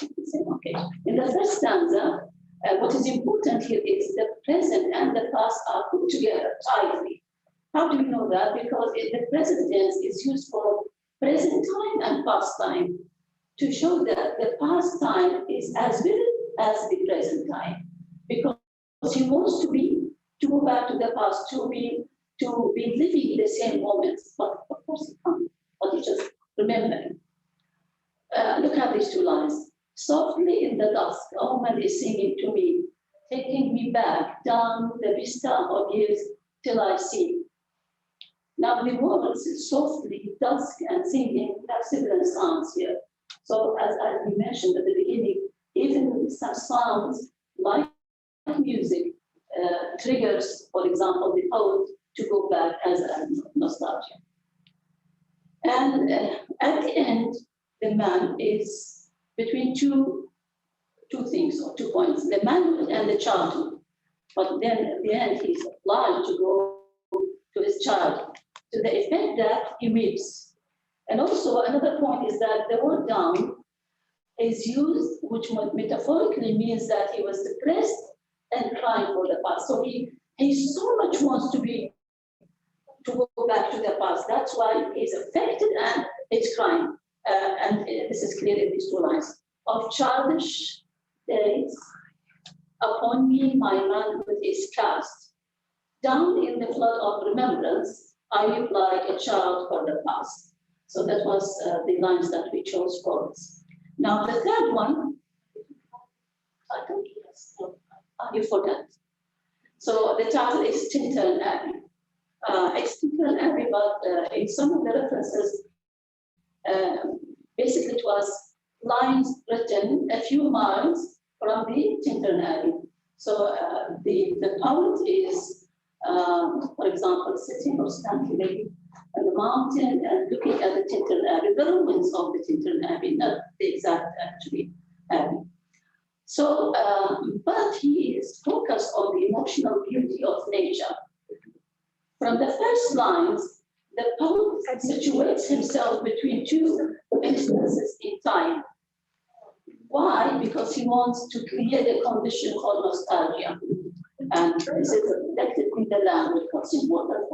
Okay. In the first stanza, what is important here is the present and the past are put together tightly. How do we know that? Because the present tense is used for present time and past time to show that the past time is as vivid as the present time. Because he wants to go back to the past, to be living in the same moments. But of course he can't, but he just remembering. Look at these two lines. Softly in the dusk, a woman is singing to me, taking me back down the vista of years till I see. Now the words softly, dusk, and singing have similar sounds here. So as we mentioned at the beginning, even some sounds like music triggers, for example, the poet to go back as a nostalgia. And at the end, the man is between two things or 2 points, the manhood and the childhood. But then at the end, he's obliged to go to his child, to the effect that he weeps. And also another point is that the word down is used, which metaphorically means that he was depressed and crying for the past. So he so much wants to go back to the past. That's why he's affected and it's crying. And this is clear in these two lines. Of childish days, upon me my manhood is cast. Down in the flood of remembrance, I look like a child for the past. So that was the lines that we chose for this. Now the third one, I don't know, you forgot. So the title is Tintern Abbey. It's Tintern Abbey, but in some of the references, basically it was lines written a few miles from the Tintern Abbey. So the poet is, for example, sitting or standing maybe on the mountain and looking at the Tintern Abbey, the ruins of the Tintern Abbey, not the exact actually abbey. So, but he is focused on the emotional beauty of nature. From the first lines, the poet situates himself between two instances in time. Why? Because he wants to create a condition for nostalgia. And this is reflected in the language, what's important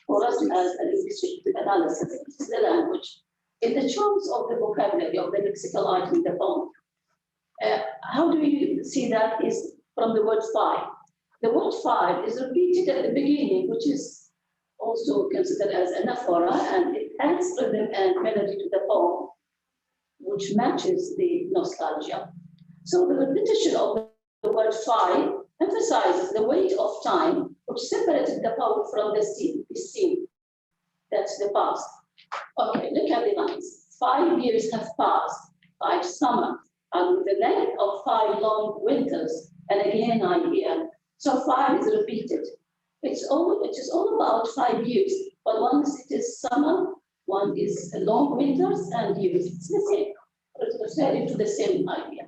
for us as a linguistic analysis. This is the language. In the choice of the vocabulary of the lexical item in the poem, how do you see that is from the word five? The word five is repeated at the beginning, which is also considered as anaphora, and it adds rhythm and melody to the poem, which matches the nostalgia. So the repetition of the word five emphasizes the weight of time, which separated the poet from the scene. That's the past. Okay, look at the lines. 5 years have passed, 5 summers, and the length of 5 long winters, and again I hear. So 5 is repeated. It is all about 5 years, but once it is summer, one is long winters and years. It's the same. It's referring to the same idea.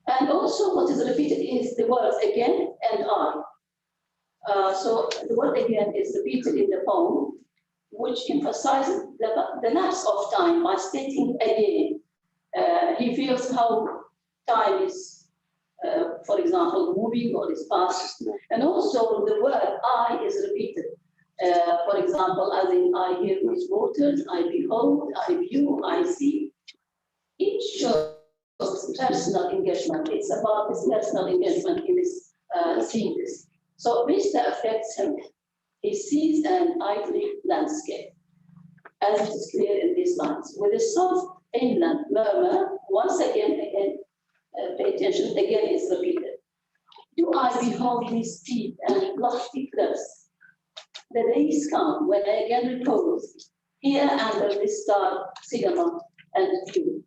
And also what is repeated is the words again and I. So the word again is repeated in the poem, which emphasizes the lapse of time by stating again. He feels how time is, for example, moving or is past. And also the word I is repeated. For example, as in I hear these waters, I behold, I view, I see. Each shows personal engagement. It's about his personal engagement in this seeing this. So vista affects him. He sees an idyllic landscape, as it is clear in these lines. With a soft inland murmur, once again, pay attention, again is repeated. Do I behold his steep and lofty cliffs? The days come when I again repose here under this star Sigma and view.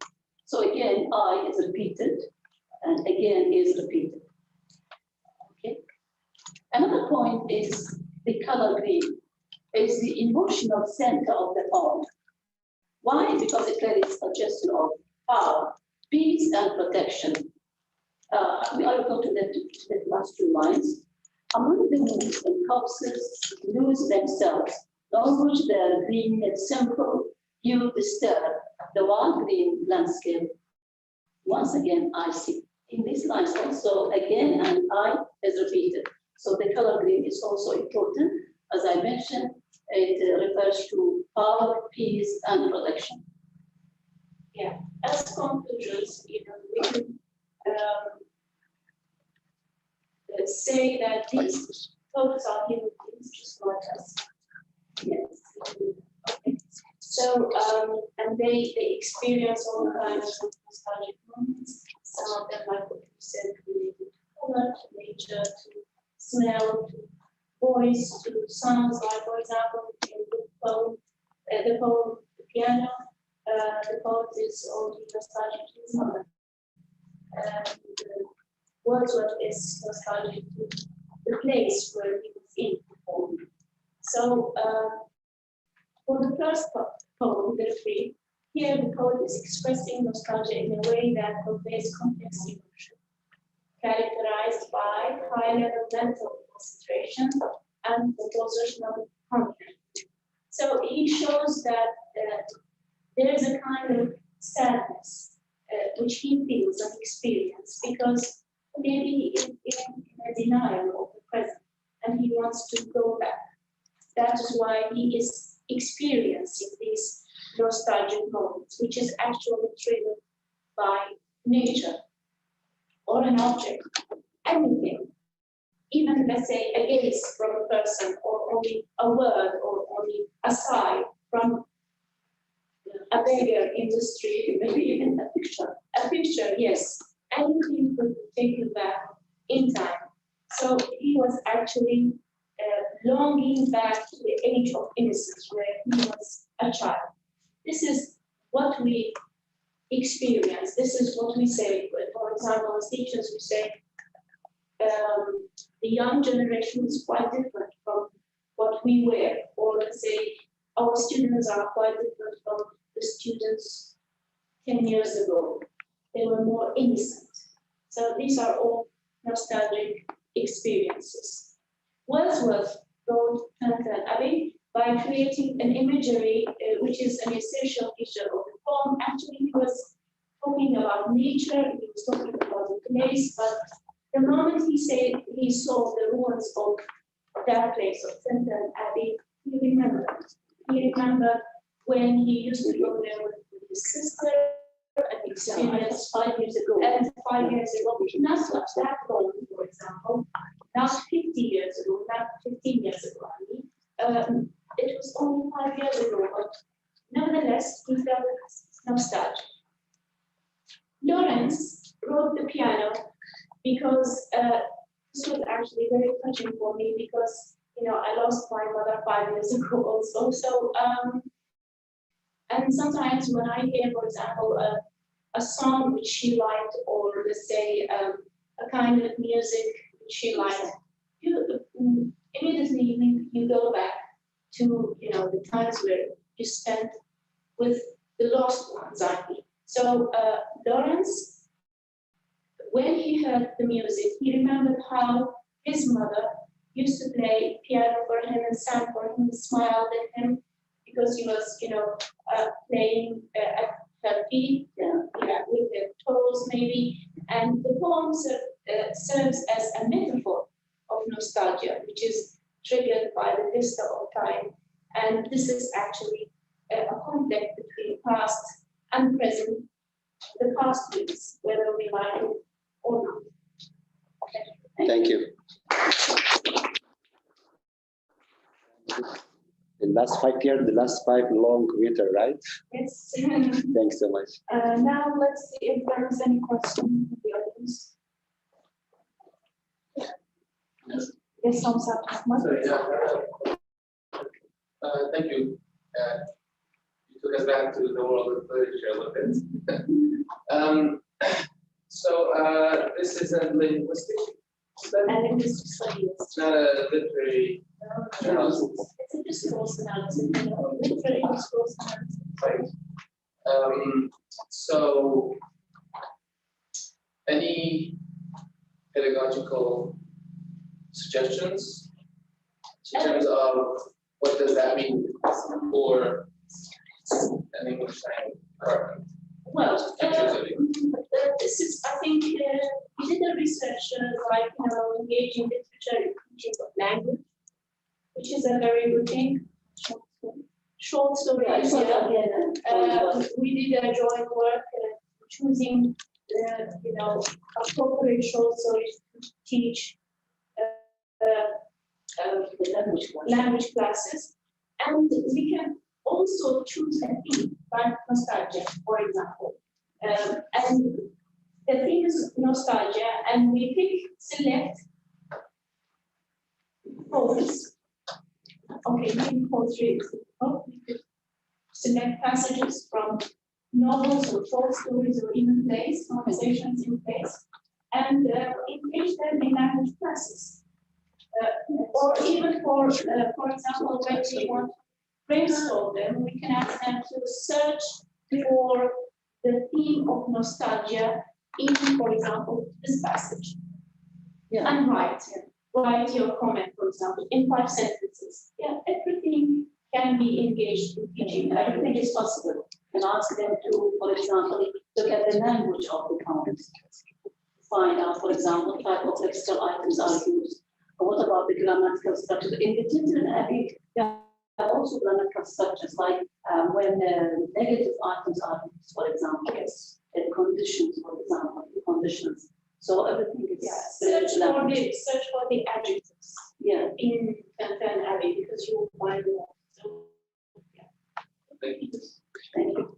So again, I is repeated, and again is repeated. Okay. Another point is the color green. Is the emotional center of the poem. Why? Because it carries a gesture of power, peace, and protection. I will go to the last two lines. Among the woods and copses lose themselves, on which their green and simple hue disturb the wild green landscape. Once again, I see. In these lines also, again, and I is repeated. So the color green is also important. As I mentioned, it refers to power, peace, and protection. Yeah, as conclusions, we can say that these poets are human beings, just like us. Yes. Okay. So, and they experience all kinds of nostalgic moments. Some of them, like what you said, related to color, to nature, to smell, to voice, to sounds. Like, for example, in the poem, The Piano, the poet is only nostalgic to his mother. And Wordsworth is nostalgic to the place where he was in the poem. So, for the first poem, The Tree, here the poet is expressing nostalgia in a way that conveys complex emotion, characterized by high-level mental concentration and compositional harmony. So he shows that there is a kind of sadness which he feels and experiences because maybe in a denial of the present, and he wants to go back. That is why he is experiencing these nostalgic moments, which is actually triggered by nature or an object, anything. Even, let's say, a gaze from a person, or only a word, or only a sigh from a beggar in the street, maybe even a picture. A picture, yes, anything could take you back in time. So he was actually longing back to the age of innocence where he was a child. This is what we experience. This is what we say. For example, as teachers, we say the young generation is quite different from what we were, or let's say our students are quite different from the students 10 years ago. They were more innocent. So these are all nostalgic experiences. Wordsworth wrote Downton Abbey by creating an imagery which is an essential feature of the poem. Actually, he was talking about nature, he was talking about the place, but the moment he said he saw the ruins of that place of Downton Abbey, he remembered. He remembered when he used to go there with his sister and experienced 5 years ago. And 5 years ago, not that long, for example, not 50 years ago, not 15 years ago, I mean. It was only 5 years ago, but nevertheless, he felt nostalgia. Lawrence wrote The Piano because this was actually very touching for me because, you know, I lost my mother 5 years ago also. So, and sometimes when I hear, for example, a song which she liked, or let's say a kind of music which she liked, you immediately you go back to, you know, the times where you spent with the lost ones, I mean. So Lawrence, when he heard the music, he remembered how his mother used to play piano for him and sang for him, smiled at him because he was, you know, playing at her feet, with their toes maybe. And the poem serves as a metaphor of nostalgia, which is triggered by the vista of time. And this is actually a conflict between past and present. The past wins, whether we like it or not. Okay. Thank you. The last 5 years, the last 5 long winter, right? Yes. Thanks so much. Now let's see if there is any question from the audience. Yes, thumbs up. Ahmad. Thank you. You took us back to the world of literature a little bit. This is a linguistic study. And linguistic studies. It's not a literary journalism. It's a discourse analysis, literary discourse analysis. Right. Any pedagogical suggestions in terms of what does that mean for an English language department? Well, Teachers of English. this is, I think, we did a research like, engaging literature in teaching of language, which is a very good thing. Short story idea. We did a joint work choosing, appropriate short stories to teach language classes, and we can also choose a theme, like nostalgia, for example. And the theme is nostalgia, and we select poems. Okay, maybe poetry is difficult. We could select passages from novels or short stories or even plays, conversations in plays, and engage them in language classes. Or even for example, when we want to brainstorm them, we can ask them to search for the theme of nostalgia in, for example, this passage. Yeah. And write your comment, for example, in 5 sentences. Yeah, everything can be engaged in teaching. Everything is possible. And ask them to, for example, look at the language of the comments. Find out, for example, type of textual items are used. Or what about the grammatical structure? In the Tintin Abbey, there are also grammatical structures, like when negative items are used, for example, the conditions, for example, the conditions. So everything is search for the adjectives. Yeah. In Tintin Abbey, because you will find more. So, yeah. Thank you.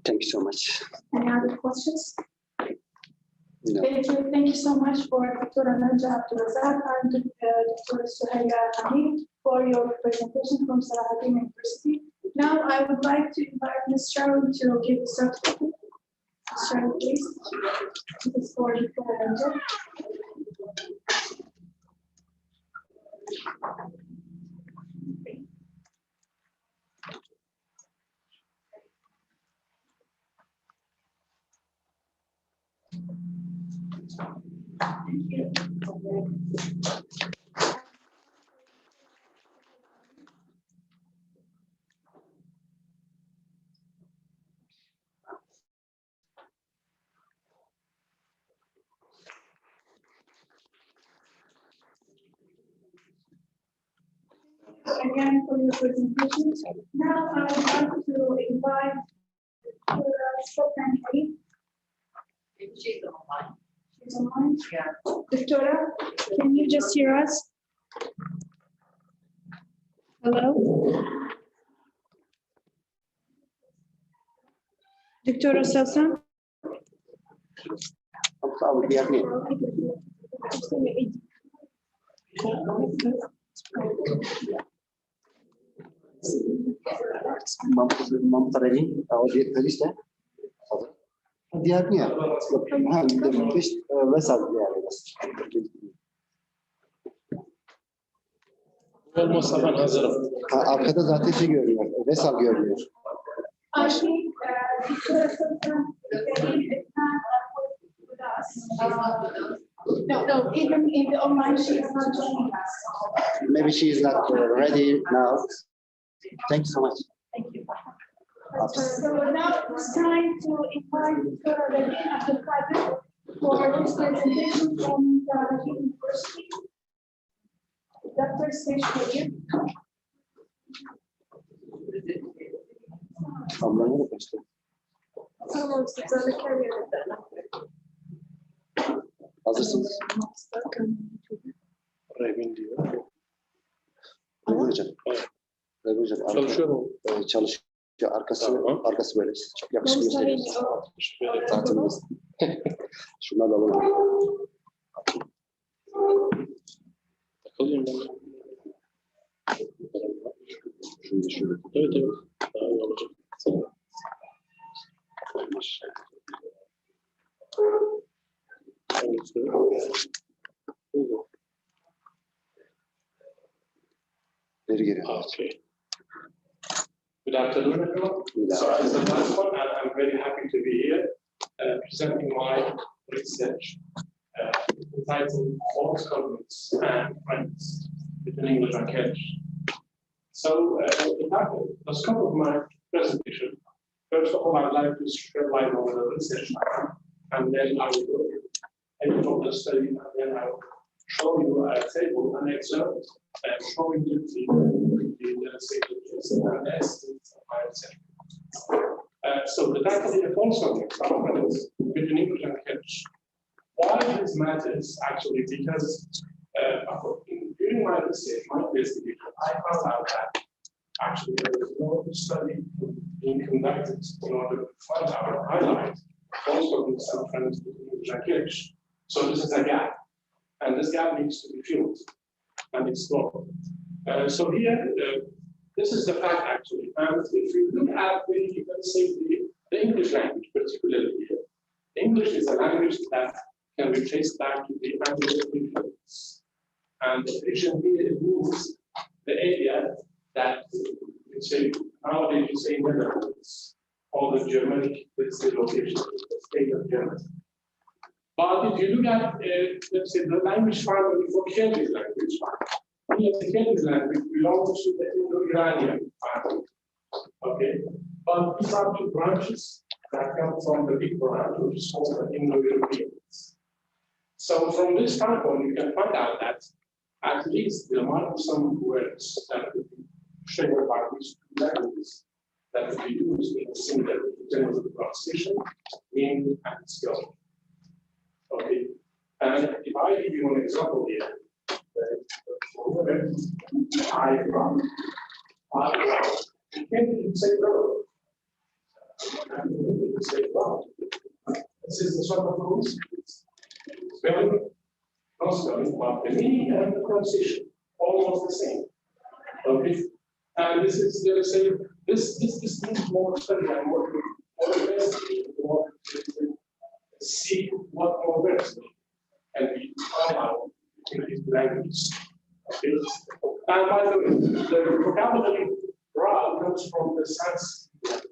Thank you so much. Any other questions? No. Thank you so much for Dr. Najah Abdulrazak and Dr. Suhayya Hamid for your presentation from Salahuddin University. Now I would like to invite Ms. Sharon to give the certificate. Ms. Sharon, please. This is for Dr. Najah. Thank you. Again for your presentation. Now I would like to invite Dr. She's online. She's online. Yeah. Victoria, can you just hear us? Hello? Victoria Selsan? Diğer VESAL yani. Mustafa hazırım. Arkada zaten şey görünüyor. VESAL görünüyor. I think Victoria Selsan with us. No, even in the online, she is not joining us. Maybe she is not ready now. Thank you so much. Thank you. So now it's time to invite Dr. Abdulkadir for his presentation from the University. Dr. Stage for you. Tamamını başla. Tamam, sizlerle kariyer Hazırsınız. Revin diyor. Revin hocam. Revin hocam. Çalışıyor mu? Çalışıyor. Arkası böyle. Çok yakışıklı gösteriyoruz. Zaten biz. Şunları da alalım. Takılayım ben. Şimdi şöyle. Evet, evet. Daha iyi olacak. Geri. Okay. Good afternoon, everyone. Good So as the last one, I'm very happy to be here presenting my research entitled False Cognates and Friends between English and French. So the scope of my presentation, first of all, I'd like to shed light on the research, and then I will go into the study, and then I will show you a table, an excerpt, showing you the sequences and the estimates of my research. So the title is False Cognates and Friends between English and French. Why this matters actually because during my research, my investigation, I found out that actually there was no study being conducted in order to find out or highlight false cognates and friends between English and French. So this is a gap, and this gap needs to be filled and explored. So here, this is the fact actually, and if you look at the, let's say, the English language, particularly here, English is a language that can be traced back to the Anglo influence. And the region here means the area that, let's say, nowadays you say Netherlands, or the Germanic, let's say, location, the state of Germany. But if you look at, let's say, the language family for Celtic language, the Celtic language belongs to the Indo-Iranian family. Okay, but these are two branches that come from the big branch, which is called the Indo-Europeans. So from this standpoint, you can find out that at least there might be some words that could be shared by these two languages that could be used in similar terms of pronunciation, meaning, and spelling. Okay, and if I give you an example here, eyebrow, you can't even say brow. You can say brow. This is the sort of rules. Spelling, not spelling, but the meaning and the pronunciation, almost the same. Okay, and this is, let's say, this needs more study and more investigation, more see what more words can be found out in these languages. Okay, and by the way, the vocabulary brow comes from the Sanskrit,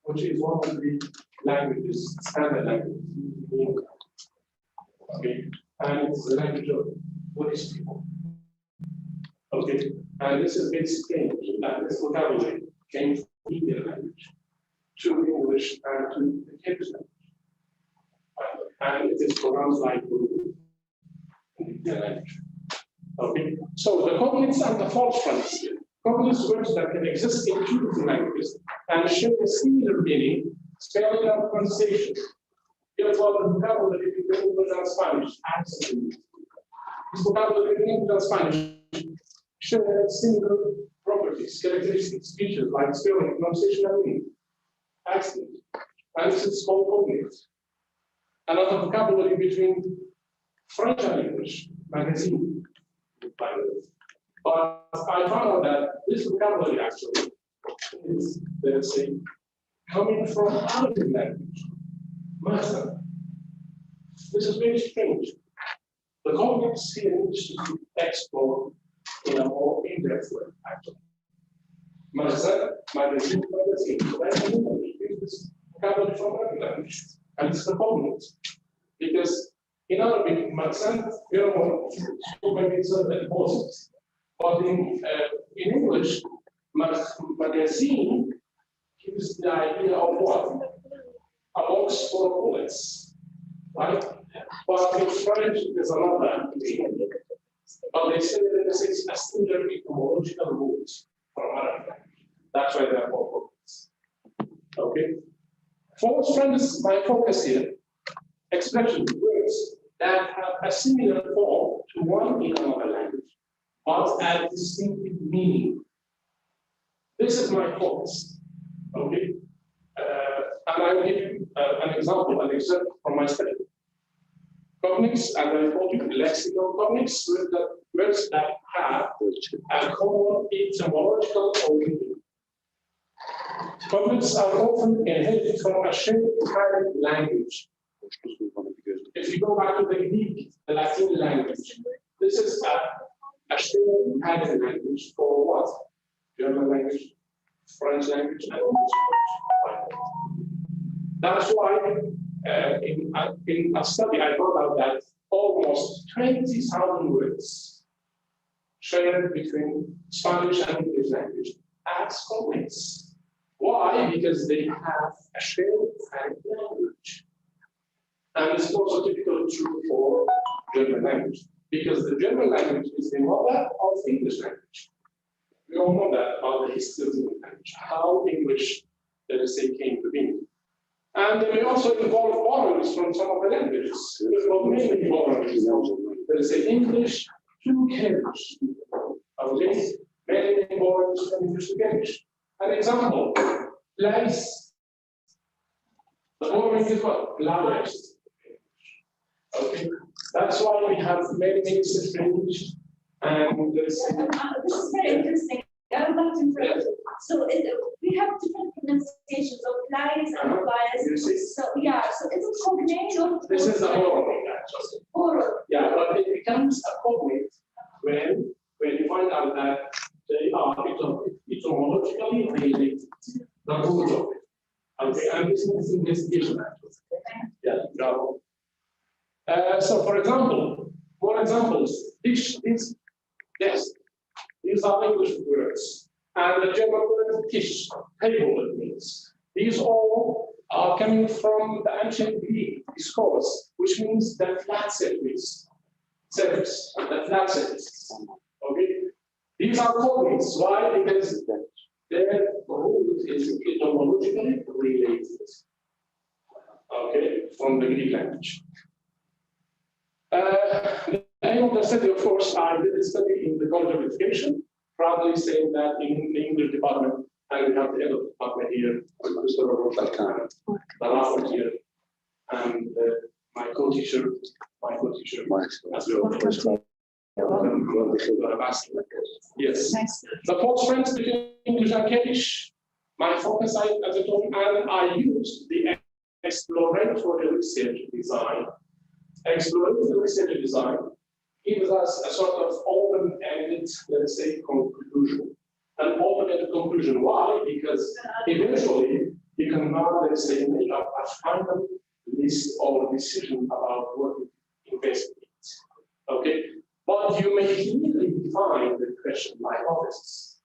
which is one of the languages, standard languages in English. Okay, and it's the language of Buddhist people. Okay, and this is basically that this vocabulary came from Indian language to English and to the Celtic language. And it is pronounced like Guru in Indian language. Okay, so the cognates and the false friends here. Cognates words that can exist in two different languages and share a similar meaning, spelling and pronunciation. Therefore, the vocabulary between English and Spanish absolutely. This vocabulary between English and Spanish share similar properties, characteristics, features like spelling, pronunciation, and meaning. Accent. And this is called cognates. Another vocabulary between French and English, magazine. But I found out that this vocabulary actually is, let's say, coming from Arabic language. Master. This is very strange. The cognates here needs to be explored in a more in-depth way, actually. Master, magazine. So that's this vocabulary from Arabic language. And it's the cognates. Because in Arabic, magazine, it's important. But in English, magazine gives the idea of what? A box for bullets, right? But in French, there's another meaning. But they say that this is a standard etymological root from Arabic. That's why they're called bullets. Okay? False friends, my focus here, expressions, words that have a similar form to one in another language, but a distinctive meaning. This is my focus. Okay? And I will give you an example, an excerpt from my study. Cognates, and I told you, lexical cognates, with the words that have a common etymological origin. Cognates are often inherited from a shared parent language. If you go back to the Greek, the Latin language, this is a shared parent language for what? German language, French language, and English language. That's why in a study I brought out that almost 20,000 words shared between Spanish and English language as cognates. Why? Because they have a shared parent language. And this is also typically true for German language, because the German language is the mother of English language. We all know that about the history of the English language, how English, let us say, came to be. And they may also involve borrowings from some of the languages. Well, mainly borrowings from, let us say, English to English. Okay? Mainly borrowings from English to English. An example, place. The borrowing is what? Place. Okay? That's why we have many systems and this is very interesting. I would like to interrupt. So we have different pronunciations of lies and bias. So yeah, so is it cognate or this is the oral actually. Oral. Yeah, but it becomes a cognate when you find out that they are etymologically related. The root of it. Okay, and this is investigation actually. Yeah, bravo. So for example, more examples. Dish, this, yes. These are English words. And the German word tisch, table it means. These all are coming from the ancient Greek discourse, which means the flat surface. The flat surface. Okay? These are cognates. Why? Because their root is etymologically related. Okay, from the Greek language. The aim of the study, of course, I did a study in the College of Education, proudly saying that in the English department, and we have the other department here, Mr. Robert, the last year, and my co-teacher, as well. Yes. The false friends between English and Kurdish, my focus, as I told you, and I used the exploratory research design. Exploratory research design gives us a sort of open-ended, let's say, conclusion. An open-ended conclusion. Why? Because eventually you can now, let's say, make up a final list or decision about what to investigate. Okay? But you may clearly define the question hypothesis.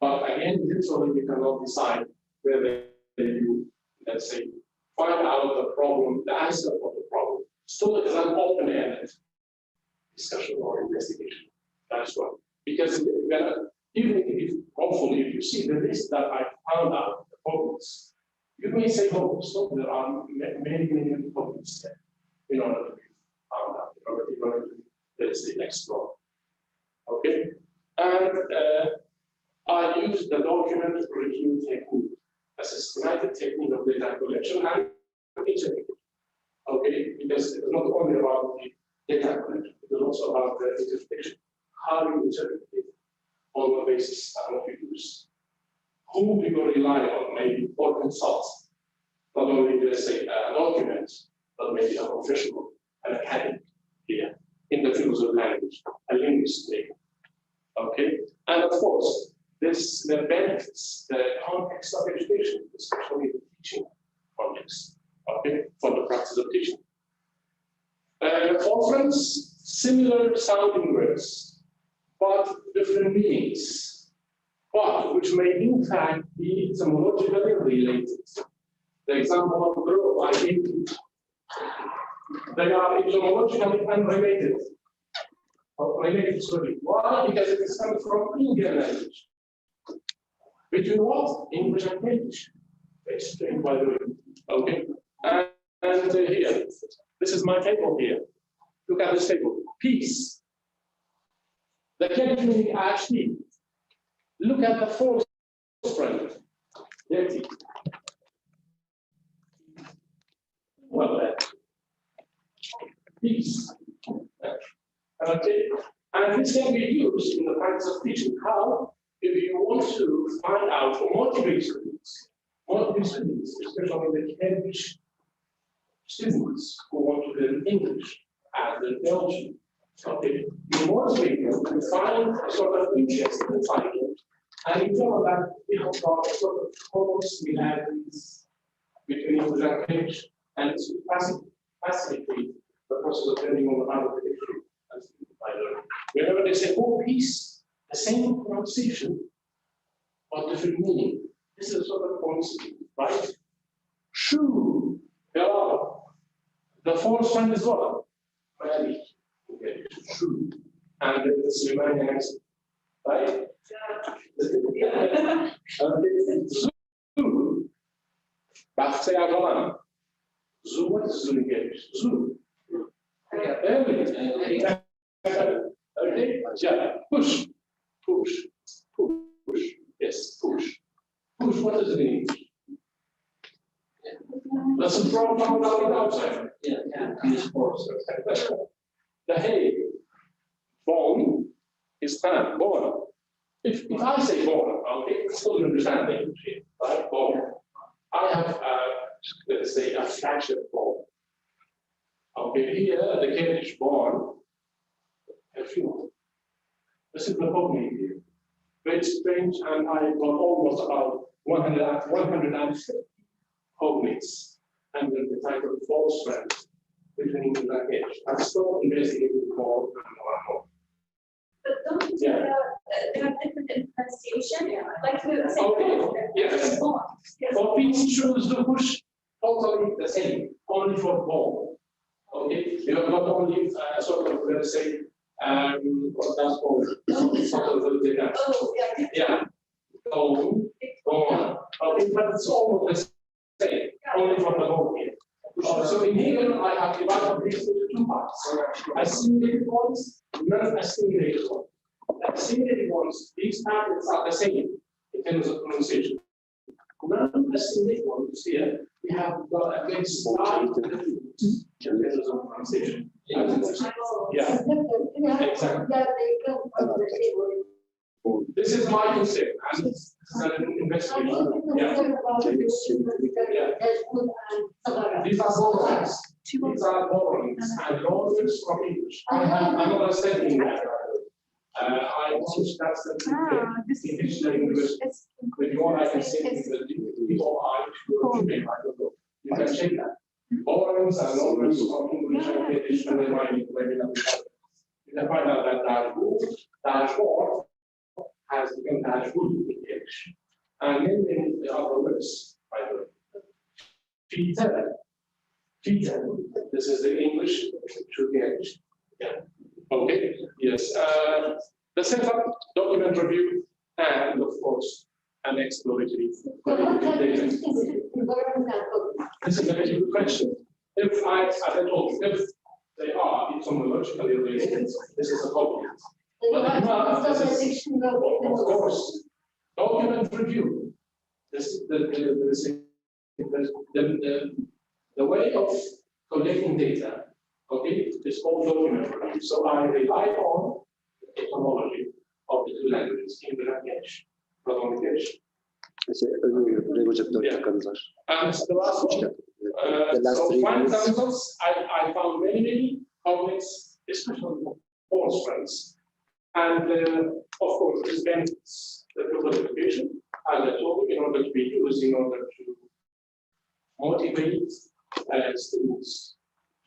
But again, eventually you cannot decide whether you, let's say, find out the problem, the answer of the problem. So it is an open-ended discussion or investigation. That's one. Because even if, hopefully, if you see the list that I found out, the problems, you may say, oh, so there are many problems there in order to be found out, in order to, let's say, explore. Okay? And I use the document review technique, a systematic technique of data collection and interpretation. Okay, because it's not only about the data collection, it's also about the interpretation. How you interpret it, on what basis and what you use. Who do you rely on, maybe, or consult? Not only, let's say, a document, but maybe a professional, an academic here, in the fields of language, a linguist, maybe. Okay, and of course, the benefits, the context of education, especially the teaching context. Okay, for the practice of teaching. Conference, similar sounding words, but different meanings, but which may in fact be etymologically related. The example of grow I gave you, they are etymologically unrelated. Sorry. Why? Because it is coming from Indian language. Between what? English and English. Explained by the way. Okay. And here, this is my table here. Look at this table. Peace. The Kurdish meaning actually. Look at the false friend. Dirty. Well, peace. Okay. And this can be used in the practice of teaching. How? If you want to find out or motivate students What we students, especially the Cambridge students who want to learn English as their Belgian, okay, you motivate them to find a sort of interest in finding, and you tell them that we have got a sort of course we have these between English and Cambridge, and it's facilitate the process of learning on another history and by learning. Whenever they say, oh, peace, the same pronunciation, but different meaning. This is a sort of coincidence, right? Shoe, the fourth one is what? Marriage. Okay, shoe. And it's Romanian accent, right? Zoo. Bahçe Avalan. Zoo, what is zoo in English? Zoo. Okay, yeah, push. Yes, push. Push, what does it mean? That's a problem outside. Yeah, The hay, bone, is kind bone. If I say bone, okay, still understand the English, right? Bone. I have, let's say, a fractured bone. Okay, here, the Cambridge bone, a few. This is the bone here. Very strange, and I got almost about 150 cognates under the title False Friends between English and English. I'm still investigating more and more. But don't you Yeah. they have different pronunciation? Like we say, Okay, yes. For peace, choose the push, totally the same, only for ball. Okay, you have got only sort of, let's say, what that's called, sort of the yeah. Bone, okay, but it's almost the same, only for the bone here. So in here, I have divided these into two parts. Assimilated ones, non-assimilated ones. Assimilated ones, these patterns are the same in terms of pronunciation. Non-assimilated ones here, we have got a very slight difference in terms of pronunciation. Yeah, exactly. This is my concept, and this is an investigation. Yeah. These are borrowings. These are borrowings and loans from English. I have another setting there. I teach that in dictionary English. If you want, I can say that people are you can check that. Borrowings and loans from English and dictionary mining. You can find out that dashboard has become dashboard in English. And then the other words, by the way. Peter. This is the English to the English. Yeah. Okay. Yes. The setup, document review, and of course, an exploratory data. This is a very good question. If as I told you, if they are etymologically related, this is a problem. But if not, this is, of course, document review. This the way of collecting data, okay, is called document review. So I rely on the etymology of the two languages, English and English, pronunciation. And the last one, so find examples, I found many cognates, especially false friends. And of course, this benefits the total education, as I told you, in order to be used, in order to motivate students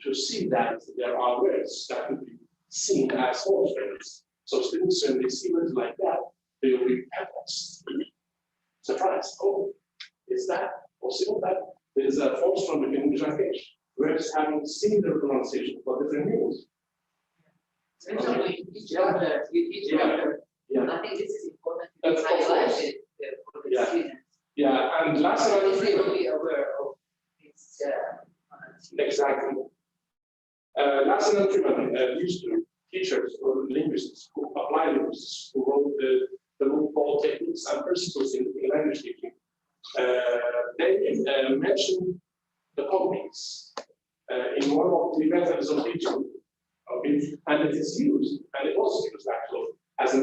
to see that there are words that could be seen as false friends. So students, when they see words like that, they will be perplexed, surprised. Oh, is that possible that there is a false friend between English and English? Words having similar pronunciation for different meanings. Especially each other, with each other. Yeah. I think this is important to That's highlight it for the students. Yeah, and last So one, they will be aware of its exactly. Last and used to teachers or linguists who apply linguistics, who wrote the book called Techniques and Principles in Language Teaching. They mentioned the cognates in one of the methods of teaching. Okay, and it is used, and it was used actually as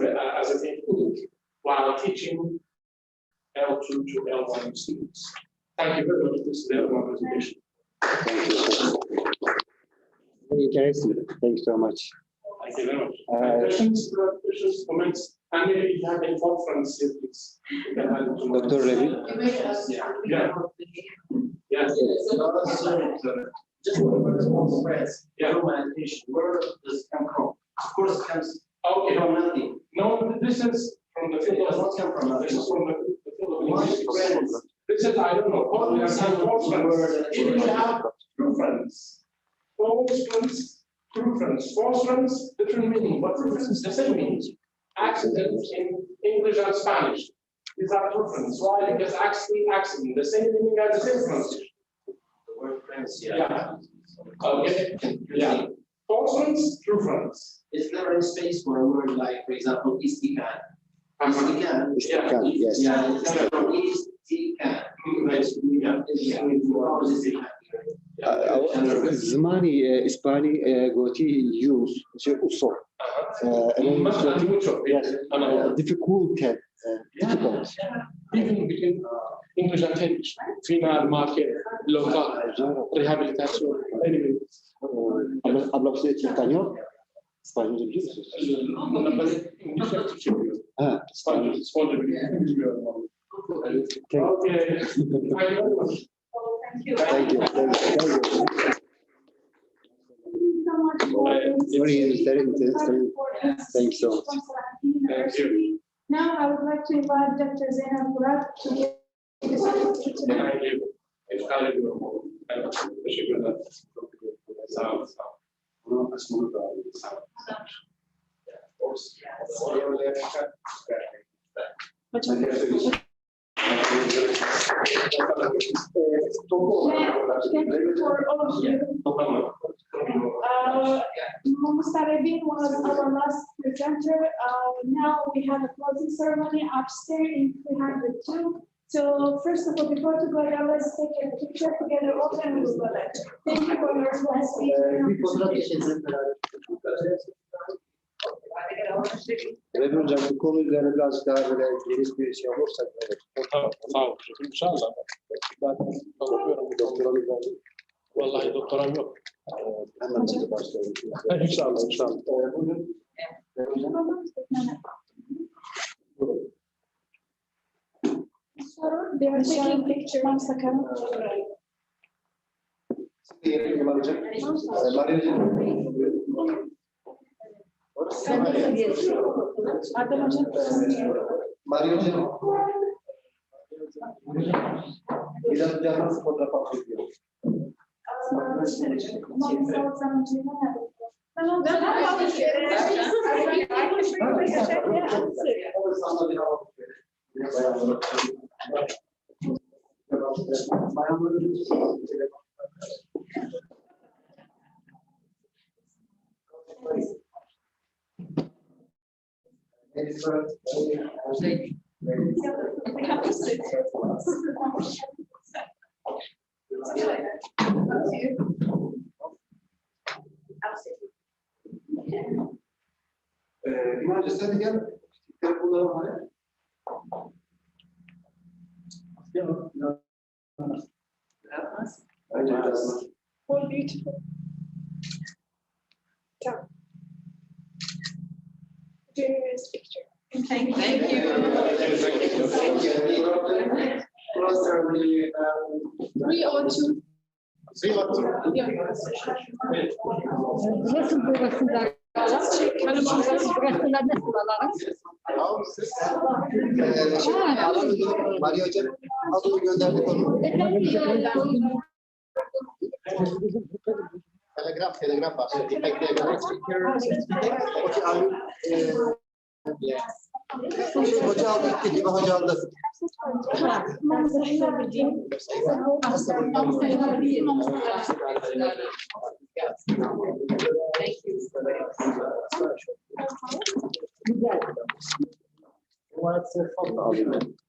a technique while teaching L2 to L1 students. Thank you very much. This is the end of my presentation. Very interesting. Thank you so much. Thank you very much. Questions, comments, and maybe if you have any conference, please. Dr. Ravi. Yeah. Yes. Just for friends, where does it come from? Of course, it comes from nothing. No, this is from the field of Not come from nothing. this is from the field of Why English. friends? This is, I don't know, what we are saying, false friends. If you have true friends, false friends, true friends, false friends, different meaning, but true friends, the same meaning. Accidents in English and Spanish. These are true friends. Why? Because accident, the same meaning as the same pronunciation. The word friends, Yeah. Okay. Yeah. False friends, true friends. Is there any space for a word like, for example, istikan? Istikan. Istikan, yes. Yeah, it's from istikan. زماني إسباني قوتي يوز شيء أصول. Difficult. Even between English and Turkish, final market, local, rehabilitation, anyway. ¿Habla usted español? ¿Español de Spanish. Okay. Thank you. Very interesting. Thank you so much. Thank you. Now I would like to invite Dr. Zainab Burak to give the speech today. Thank you. Thank you for all of you. Mustarabin was our last presenter. Now we have a closing ceremony upstairs in 302. So first of all, before to go there, let's take a picture together. All and we will go there. Thank you for your last speech. Remy Hocam bu konu üzerine biraz daha böyle geniş bir şey olursak evet. Sağ olun. İnşallah. Ben çalışıyorum. Doktoramız var. Vallahi doktoram yok. Hemen de başlayalım. İnşallah. Bugün They are taking picture. One second. Şimdi kullanacak. Mario Hocam. Biraz hocam nasıl fotoğraf atıyor? İmam sen gel. Telefonları var. All beautiful. Very nice picture. Thank you. Thank you. 302. Nasıl burasında? Burasında nasıl alalım? Mario Hocam adını gönderdik onu. Telegram var. Hoca aldı gitti gibi hoca aldı.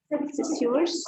This is yours.